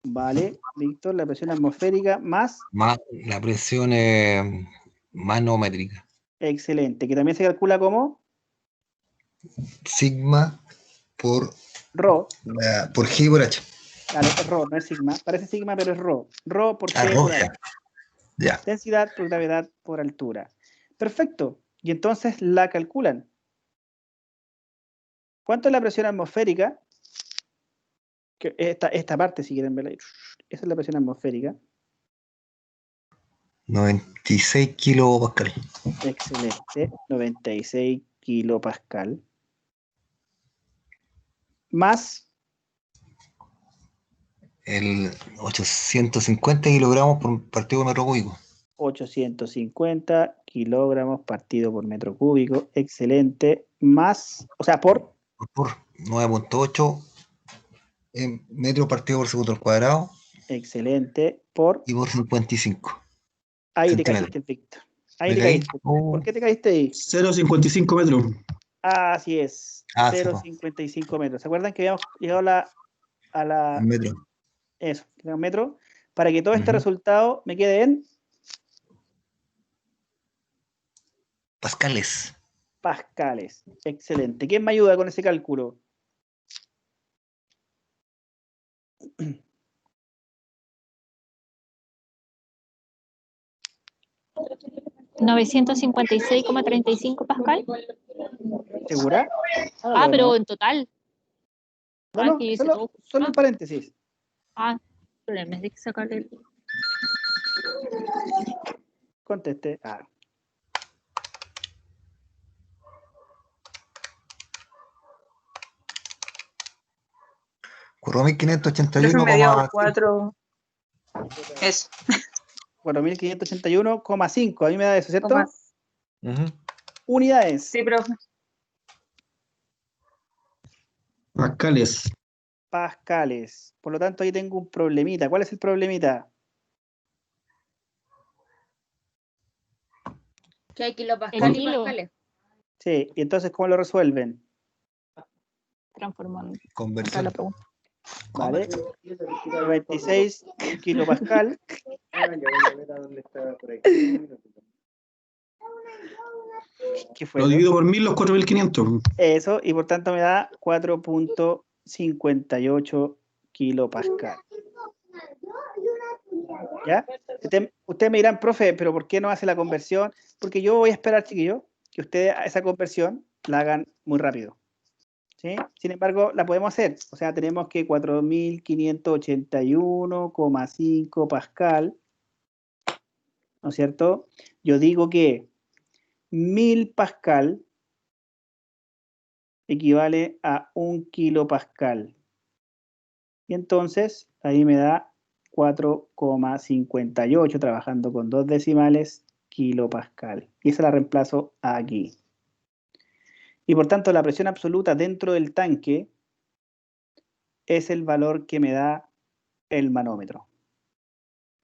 vale, Víctor, la presión atmosférica más, más la presión manométrica. excelente, que también se calcula como Sigma por Rho. por G por H. Claro, es Rho, no es sigma. Parece sigma, pero es Rho. Rho por G Rho, por H. ya. Densidad por gravedad por altura. Perfecto. Y entonces la calculan. ¿Cuánto es la presión atmosférica? Que esta parte, si quieren verla. Esa es la presión atmosférica. 96 kilopascal. Excelente. 96 kilopascal. Más El 850 kilogramos por partido por metro cúbico. 850 kilogramos partido por metro cúbico. Excelente. Más, o sea, por 9.8 metros partido por segundo al cuadrado. Excelente. Por Y por 55. ahí te centímetros. caíste, Víctor. Ahí ¿Me te caí? caíste. ¿Por qué te caíste ahí? 0,55 metros. Así es. Ah, sí, 0,55 metros. ¿Se acuerdan que habíamos llegado a la metro. eso, metro? Para que todo este Ujú. resultado me quede en Pascales. pascales. Excelente. ¿Quién me ayuda con ese cálculo? ¿956,35 Pascal? ¿Segura? Ah, pero en total. No, Ah, no, que dice todo. solo en paréntesis. Ah, problema, es de que sacarle el... Conteste. Ah. Curro Profe, me dio 1581,5. 4. Eso. 4.581,5. A mí me da eso, ¿cierto? Ujú. Unidades. Sí, profe. Pascales. Pascales. Por lo tanto, ahí tengo un problemita. ¿Cuál es el problemita? Que hay kilopascales y kilo. pascales. Sí, y entonces, ¿cómo lo resuelven? Transformando. Conversión. La pregunta. ¿Vale? 96 kilopascal. ¿Qué fue? Lo divido por 1000, los 4500. Eso, y por tanto me da 4.58 kilopascal. ¿Ya? Ustedes me dirán, profe, pero ¿por qué no hace la conversión? Porque yo voy a esperar, chiquillos, que ustedes a esa conversión la hagan muy rápido. ¿Sí? Sin embargo, la podemos hacer. O sea, tenemos que 4.581,5 pascal, ¿no es cierto? Yo digo que 1000 pascal equivale a 1 kilopascal. Y entonces, ahí me da 4,58, trabajando con 2 decimales, kilopascal. Y esa la reemplazo aquí. Y por tanto, la presión absoluta dentro del tanque es el valor que me da el manómetro.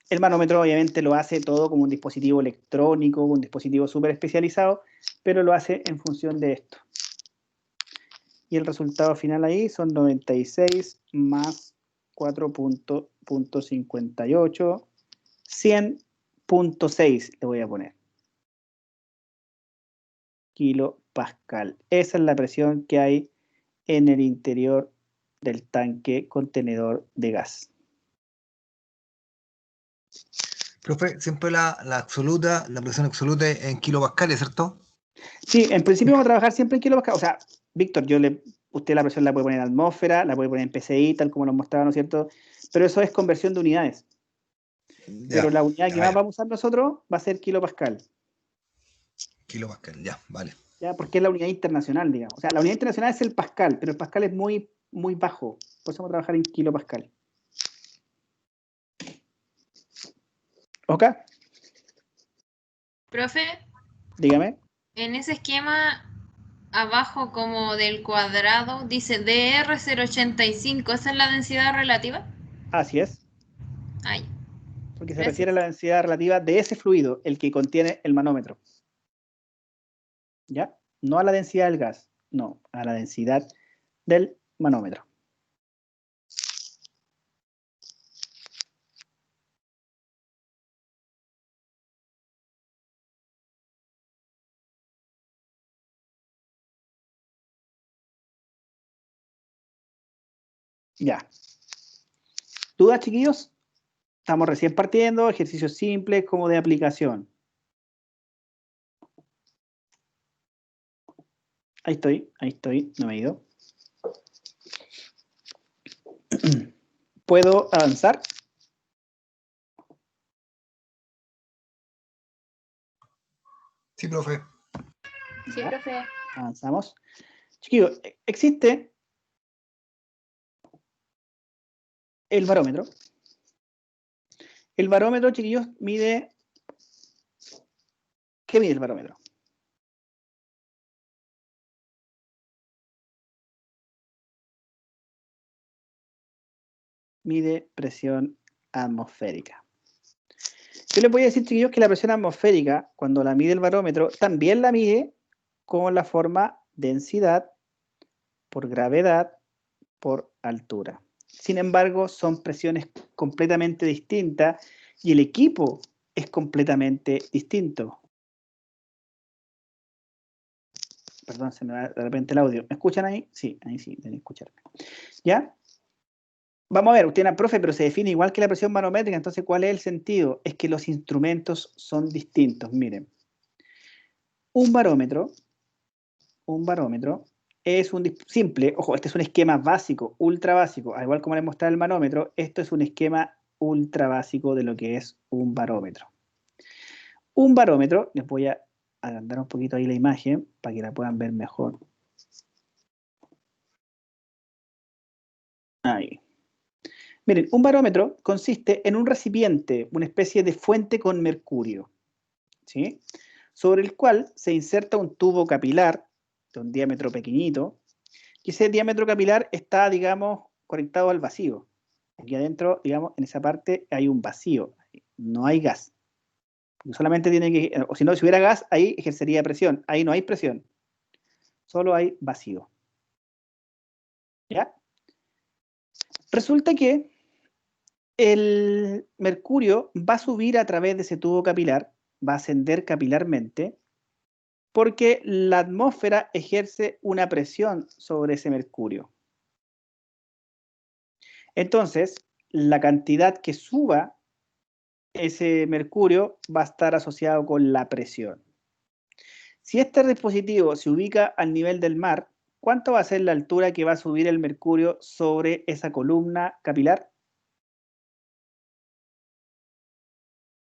El manómetro obviamente lo hace todo como un dispositivo electrónico, un dispositivo súper especializado, pero lo hace en función de esto. Y el resultado final ahí son 96 más 4.58, 100.6 le voy a poner. Kilopascal. Esa es la presión que hay en el interior del tanque contenedor de gas. Profe, siempre la absoluta, la presión absoluta es en kilopascales, ¿cierto? Sí, en principio vamos a trabajar siempre en kilopascal. O sea, Víctor, usted la presión la puede poner en atmósfera, la puede poner en PSI, tal como nos mostraba, ¿no es cierto? Pero eso es conversión de unidades. Ya, pero la unidad ya, que más vamos a usar nosotros va a ser kilopascal. Kilopascal, ya, vale. ¿Ya? Porque es la unidad internacional, digamos. O sea, la unidad internacional es el pascal, pero el pascal es muy, muy bajo. Por eso vamos a trabajar en kilopascal. ¿Ok? Profe, Dígame. en ese esquema abajo como del cuadrado dice DR085, ¿esa es la densidad relativa? Así es. Ahí. porque se refiere a la densidad relativa de ese fluido, el que contiene el manómetro. ¿Ya? No a la densidad del gas, no, a la densidad del manómetro. Ya. ¿Dudas, chiquillos? Estamos recién partiendo, ejercicios simples como de aplicación. Ahí estoy, no me he ido. ¿Puedo avanzar? Sí, profe. Sí, Ya, profe. avanzamos. Chiquillos, existe el barómetro. El barómetro, chiquillos, mide... ¿Qué mide el barómetro? Mide presión atmosférica. Yo les voy a decir, chiquillos, que la presión atmosférica, cuando la mide el barómetro, también la mide con la forma densidad por gravedad por altura. Sin embargo, son presiones completamente distintas y el equipo es completamente distinto. Perdón, se me va de repente el audio. ¿Me escuchan ahí? Sí, ahí sí, deben escucharme. ¿Ya? Vamos a ver, usted era profe, pero se define igual que la presión manométrica, entonces, ¿cuál es el sentido? Es que los instrumentos son distintos. Miren, un barómetro es un simple, ojo, este es un esquema básico, ultra básico, al igual como les mostraba el manómetro, esto es un esquema ultra básico de lo que es un barómetro. Un barómetro, les voy a agrandar un poquito ahí la imagen para que la puedan ver mejor. Ahí. Miren, un barómetro consiste en un recipiente, una especie de fuente con mercurio, ¿sí? Sobre el cual se inserta un tubo capilar de un diámetro pequeñito, y ese diámetro capilar está, digamos, conectado al vacío. Aquí adentro, digamos, en esa parte hay un vacío, no hay gas. Solamente tiene que, o si no, si hubiera gas, ahí ejercería presión. Ahí no hay presión, solo hay vacío. ¿Ya? Resulta que el mercurio va a subir a través de ese tubo capilar, va a ascender capilarmente, porque la atmósfera ejerce una presión sobre ese mercurio. Entonces, la cantidad que suba ese mercurio va a estar asociado con la presión. Si este dispositivo se ubica al nivel del mar, ¿cuánto va a ser la altura que va a subir el mercurio sobre esa columna capilar?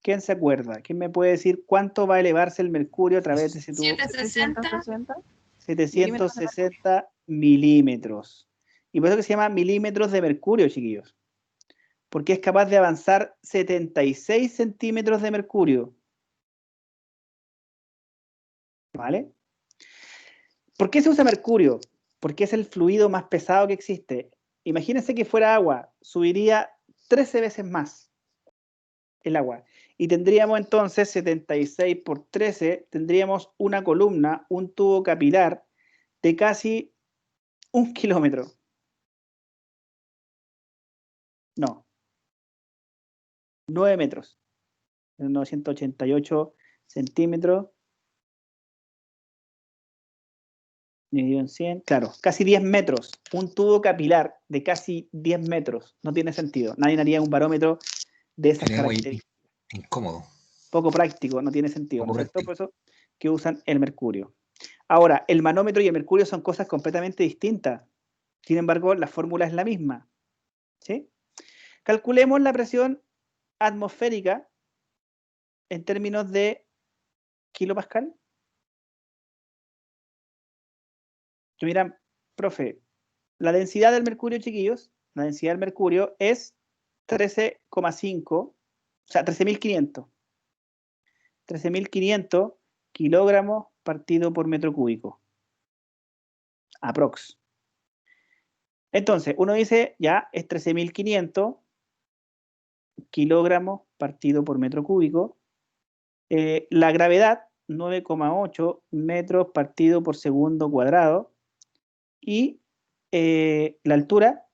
¿Quién se acuerda? ¿Quién me puede decir cuánto va a elevarse el mercurio a través de ese tubo? 760. 760 milímetros. Y por eso que se llama milímetros de mercurio, chiquillos. Porque es capaz de avanzar 76 centímetros de mercurio. ¿Vale? ¿Por qué se usa mercurio? Porque es el fluido más pesado que existe. Imagínense que fuera agua, subiría 13 veces más el agua. Y tendríamos entonces 76 por 13, tendríamos una columna, un tubo capilar de casi 1 kilómetro. No, 9 metros. 988 centímetros. Dividido en 100, claro, casi 10 metros. Un tubo capilar de casi 10 metros. No tiene sentido. Nadie haría un barómetro de esas Sería muy características. incómodo. Poco práctico, no tiene sentido, ¿no Poco es cierto? práctico. Por eso que usan el mercurio. Ahora, el manómetro y el mercurio son cosas completamente distintas. Sin embargo, la fórmula es la misma. ¿Sí? Calculemos la presión atmosférica en términos de kilopascal. Que miran, profe, la densidad del mercurio, chiquillos, la densidad del mercurio es 13,5, o sea, 13.500. 13.500 kilogramos partido por metro cúbico. Aprox. Entonces, uno dice, ya, es 13.500 kilogramos partido por metro cúbico. La gravedad, 9,8 metros partido por segundo cuadrado. Y la altura,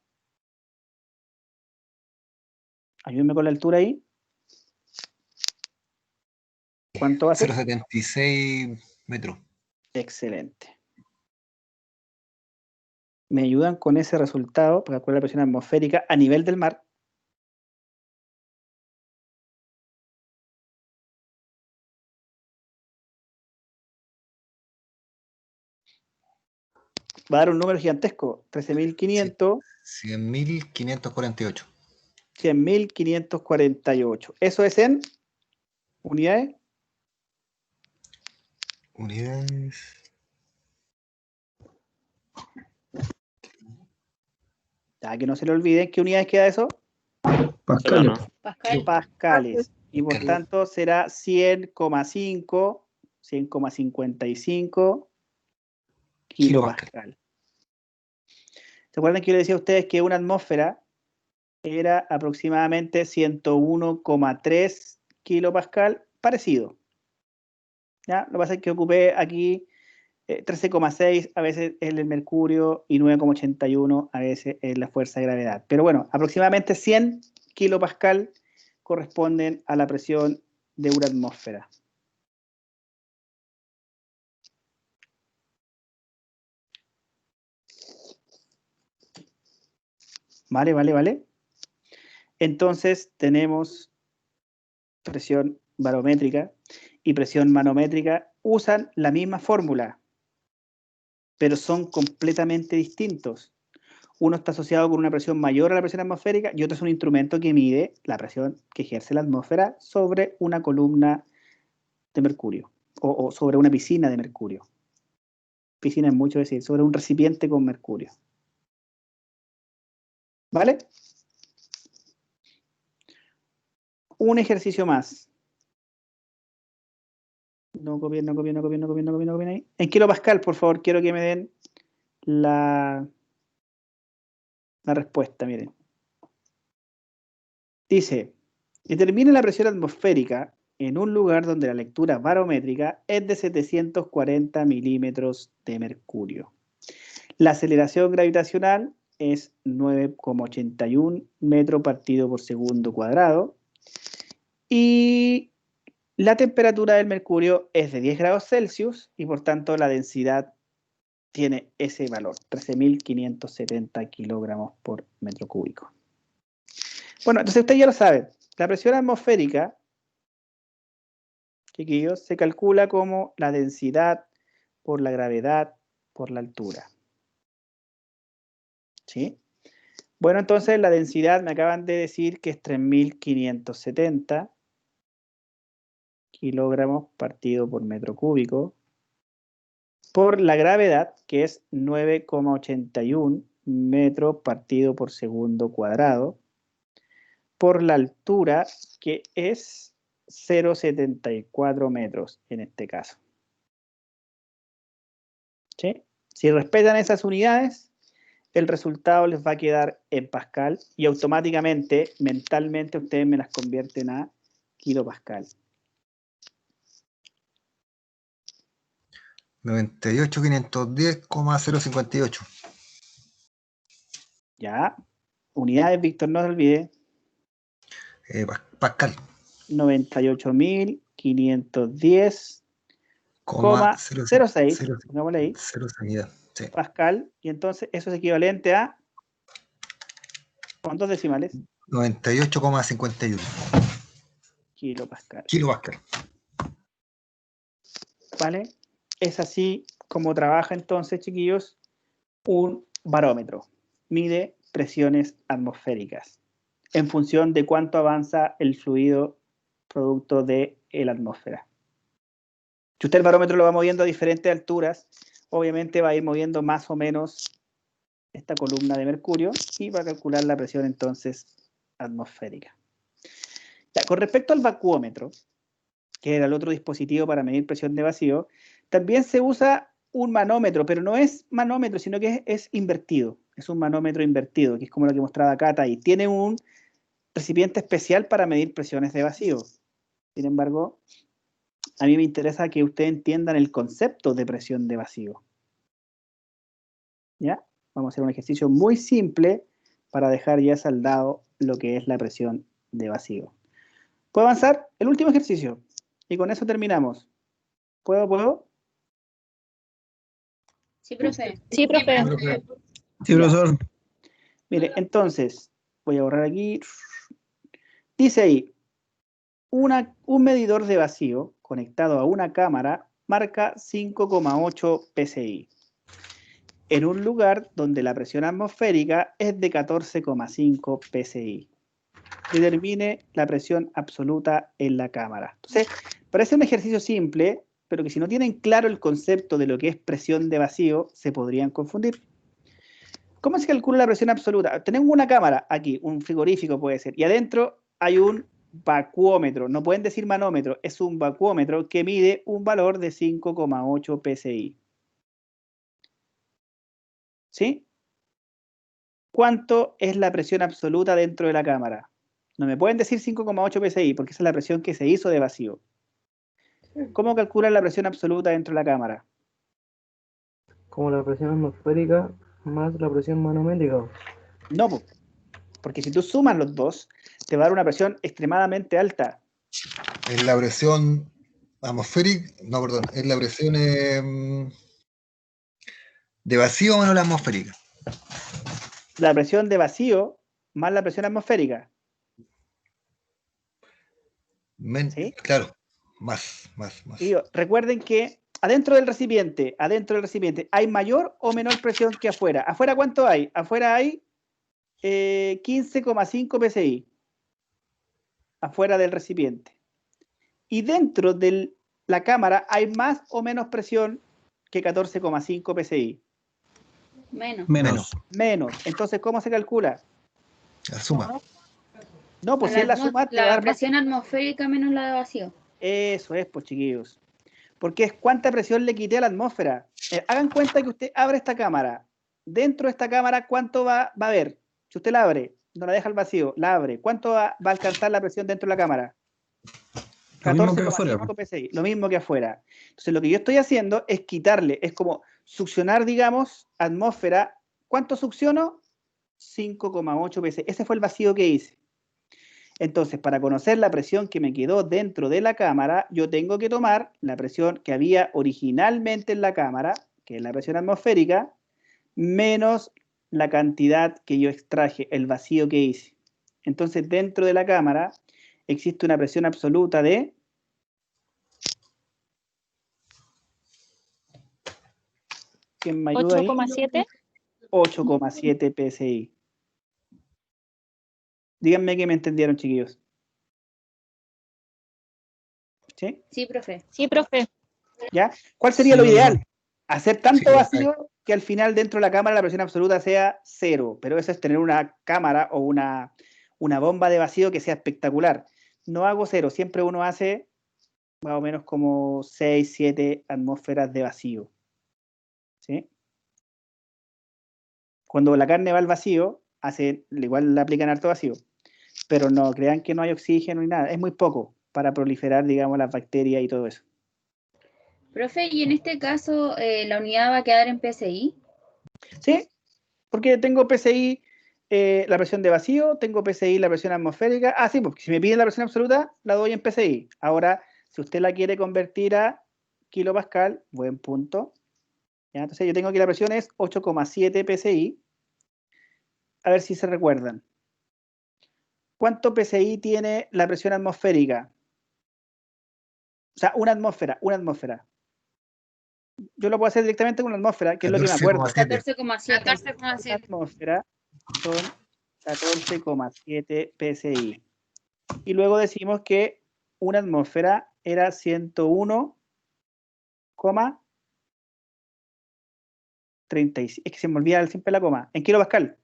ayúdenme con la altura ahí. ¿Cuánto va a ser? 0,76 metros. Excelente. ¿Me ayudan con ese resultado para calcular la presión atmosférica a nivel del mar? Va a dar un número gigantesco, 13.500. 100.548. 100.548. ¿Eso es en unidades? Unidades. Ya que no se le olviden, ¿qué unidades queda eso? Pascales. Pascal. Pascales. Y por tanto será 100,5, 100,55 kilopascal. ¿Se acuerdan que yo les decía a ustedes que una atmósfera era aproximadamente 101,3 kilopascal? Parecido. ¿Ya? Lo que pasa es que ocupé aquí 13,6 a veces es el mercurio y 9,81 a veces es la fuerza de gravedad. Pero bueno, aproximadamente 100 kilopascal corresponden a la presión de una atmósfera. ¿Vale? Entonces tenemos presión barométrica y presión manométrica. Usan la misma fórmula, pero son completamente distintos. Uno está asociado con una presión mayor a la presión atmosférica y otro es un instrumento que mide la presión que ejerce la atmósfera sobre una columna de mercurio o sobre una piscina de mercurio. Piscina es mucho decir, sobre un recipiente con mercurio. ¿Vale? Un ejercicio más. No copien ahí. En kilopascal, por favor, quiero que me den la respuesta, miren. Dice, determina la presión atmosférica en un lugar donde la lectura barométrica es de 740 milímetros de mercurio. La aceleración gravitacional es 9,81 metros partido por segundo cuadrado. Y la temperatura del mercurio es de 10 grados Celsius y por tanto la densidad tiene ese valor, 13.570 kilogramos por metro cúbico. Bueno, entonces ustedes ya lo saben. La presión atmosférica, chiquillos, se calcula como la densidad por la gravedad por la altura. ¿Sí? Bueno, entonces la densidad me acaban de decir que es 3.570 kilogramos partido por metro cúbico, por la gravedad, que es 9,81 metros partido por segundo cuadrado, por la altura, que es 0,74 metros en este caso. ¿Sí? Si respetan esas unidades, el resultado les va a quedar en pascal y automáticamente, mentalmente, ustedes me las convierten a kilopascal. 98.510,058. Ya. Unidades, Víctor, no se olvide. Pascal. 98.510,06. Pongámosle ahí. 0,6. Sí. Pascal. Y entonces eso es equivalente a... ¿Cuántos decimales? 98,51. Kilopascal. ¿Vale? Es así como trabaja entonces, chiquillos, un barómetro. Mide presiones atmosféricas en función de cuánto avanza el fluido producto de la atmósfera. Si usted el barómetro lo va moviendo a diferentes alturas, obviamente va a ir moviendo más o menos esta columna de mercurio y va a calcular la presión entonces atmosférica. Ya, con respecto al vacuómetro, que era el otro dispositivo para medir presión de vacío, también se usa un manómetro, pero no es manómetro, sino que es invertido. Es un manómetro invertido, que es como lo que mostraba Cata ahí. Tiene un recipiente especial para medir presiones de vacío. Sin embargo, a mí me interesa que ustedes entiendan el concepto de presión de vacío. ¿Ya? Vamos a hacer un ejercicio muy simple para dejar ya saldado lo que es la presión de vacío. ¿Puedo avanzar? El último ejercicio. Y con eso terminamos. ¿Puedo? Sí, profe. Sí, profe. Sí, profesor. Mire, entonces, voy a borrar aquí. Dice ahí, un medidor de vacío conectado a una cámara marca 5,8 psi. En un lugar donde la presión atmosférica es de 14,5 psi. Determine la presión absoluta en la cámara. Entonces, parece un ejercicio simple, pero que si no tienen claro el concepto de lo que es presión de vacío, se podrían confundir. ¿Cómo se calcula la presión absoluta? Tenemos una cámara aquí, un frigorífico puede ser, y adentro hay un vacuómetro, no pueden decir manómetro, es un vacuómetro que mide un valor de 5,8 psi. ¿Sí? ¿Cuánto es la presión absoluta dentro de la cámara? No me pueden decir 5,8 psi, porque esa es la presión que se hizo de vacío. ¿Cómo calculan la presión absoluta dentro de la cámara? Como la presión atmosférica más la presión manométrica. No, porque si tú sumas los dos, te va a dar una presión extremadamente alta. Es la presión atmosférica, no, perdón, es la presión de vacío menos la atmosférica. La presión de vacío más la presión atmosférica. ¿Sí? Claro, más. Y recuerden que adentro del recipiente, ¿hay mayor o menor presión que afuera? ¿Afuera cuánto hay? Afuera hay 15,5 psi. Afuera del recipiente. Y dentro de la cámara hay más o menos presión que 14,5 psi. Menos. Menos. Entonces, ¿cómo se calcula? La suma. No, pues si es la suma, te va a La dar más. presión atmosférica menos la de vacío. Eso es, pues chiquillos. Porque es cuánta presión le quité a la atmósfera. Hagan cuenta que usted abre esta cámara. Dentro de esta cámara, ¿cuánto va a haber? Si usted la abre, no la deja al vacío, la abre, ¿cuánto va a alcanzar la presión dentro de la cámara? 14,5 psi, lo mismo que afuera. Entonces, lo que yo estoy haciendo es quitarle, es como succionar, digamos, atmósfera. ¿Cuánto succiono? 5,8 psi. Ese fue el vacío que hice. Entonces, para conocer la presión que me quedó dentro de la cámara, yo tengo que tomar la presión que había originalmente en la cámara, que es la presión atmosférica, menos la cantidad que yo extraje, el vacío que hice. Entonces, dentro de la cámara existe una presión absoluta de... ¿Quién me ayuda ahí? 8,7. 8,7 psi. Díganme que me entendieron, chiquillos. ¿Sí? Sí, profe. Sí, profe. ¿Ya? ¿Cuál sería lo ideal? Hacer tanto vacío que al final dentro de la cámara la presión absoluta sea 0, pero eso es tener una cámara o una bomba de vacío que sea espectacular. No hago 0, siempre uno hace más o menos como 6, 7 atmósferas de vacío. ¿Sí? Cuando la carne va al vacío, igual le aplican harto vacío, pero no crean que no hay oxígeno ni nada, es muy poco para proliferar, digamos, las bacterias y todo eso. Profe, y en este caso, ¿la unidad va a quedar en PSI? Sí, porque tengo PSI la presión de vacío, tengo PSI la presión atmosférica. Ah, sí, porque si me piden la presión absoluta, la doy en PSI. Ahora, si usted la quiere convertir a kilopascal, buen punto. ¿Ya? Entonces yo tengo que la presión es 8,7 PSI. A ver si se recuerdan. ¿Cuánto PSI tiene la presión atmosférica? O sea, una atmósfera. Yo lo puedo hacer directamente con una atmósfera, que es lo que me acuerdo. 14,7. 14,7. Atmósfera son 14,7 psi. Y luego decimos que una atmósfera era 101,36. Es que se me olvida siempre la coma. En kilopascal.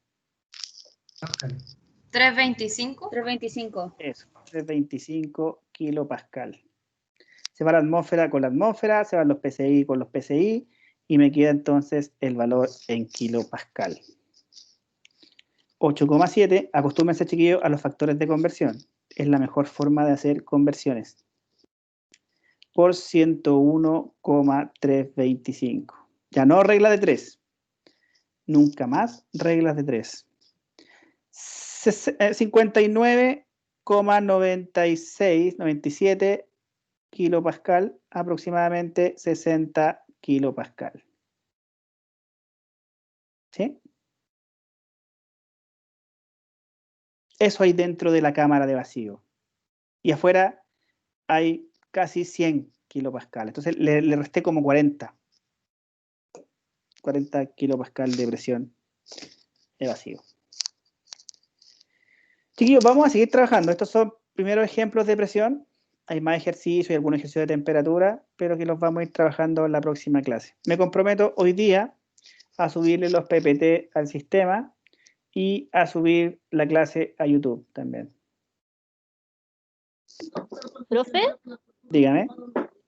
325. 325. Eso, 325 kilopascal. Se va la atmósfera con la atmósfera, se van los PSI con los PSI, y me queda entonces el valor en kilopascal. 8,7. Acostúmbense, chiquillos, a los factores de conversión. Es la mejor forma de hacer conversiones. Por 101,325. Ya no regla de 3. Nunca más reglas de 3. 59,96, 97 kilopascal, aproximadamente 60 kilopascal. ¿Sí? Eso hay dentro de la cámara de vacío. Y afuera hay casi 100 kilopascal. Entonces le resté como 40 kilopascal de presión de vacío. Chiquillos, vamos a seguir trabajando. Estos son primeros ejemplos de presión. Hay más ejercicios y algunos ejercicios de temperatura, pero que los vamos a ir trabajando en la próxima clase. Me comprometo hoy día a subirle los PPT al sistema y a subir la clase a YouTube también. Profe, Dígame.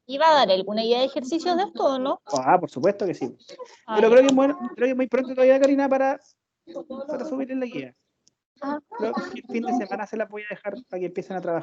¿iba a dar alguna idea de ejercicios de esto o no? Ah, por supuesto que sí. Ah, Pero ya. creo que, bueno, creo que muy pronto todavía, Karina, para subir en la guía. Ah. Creo que el fin de semana se las voy a dejar para que empiecen a trabajar.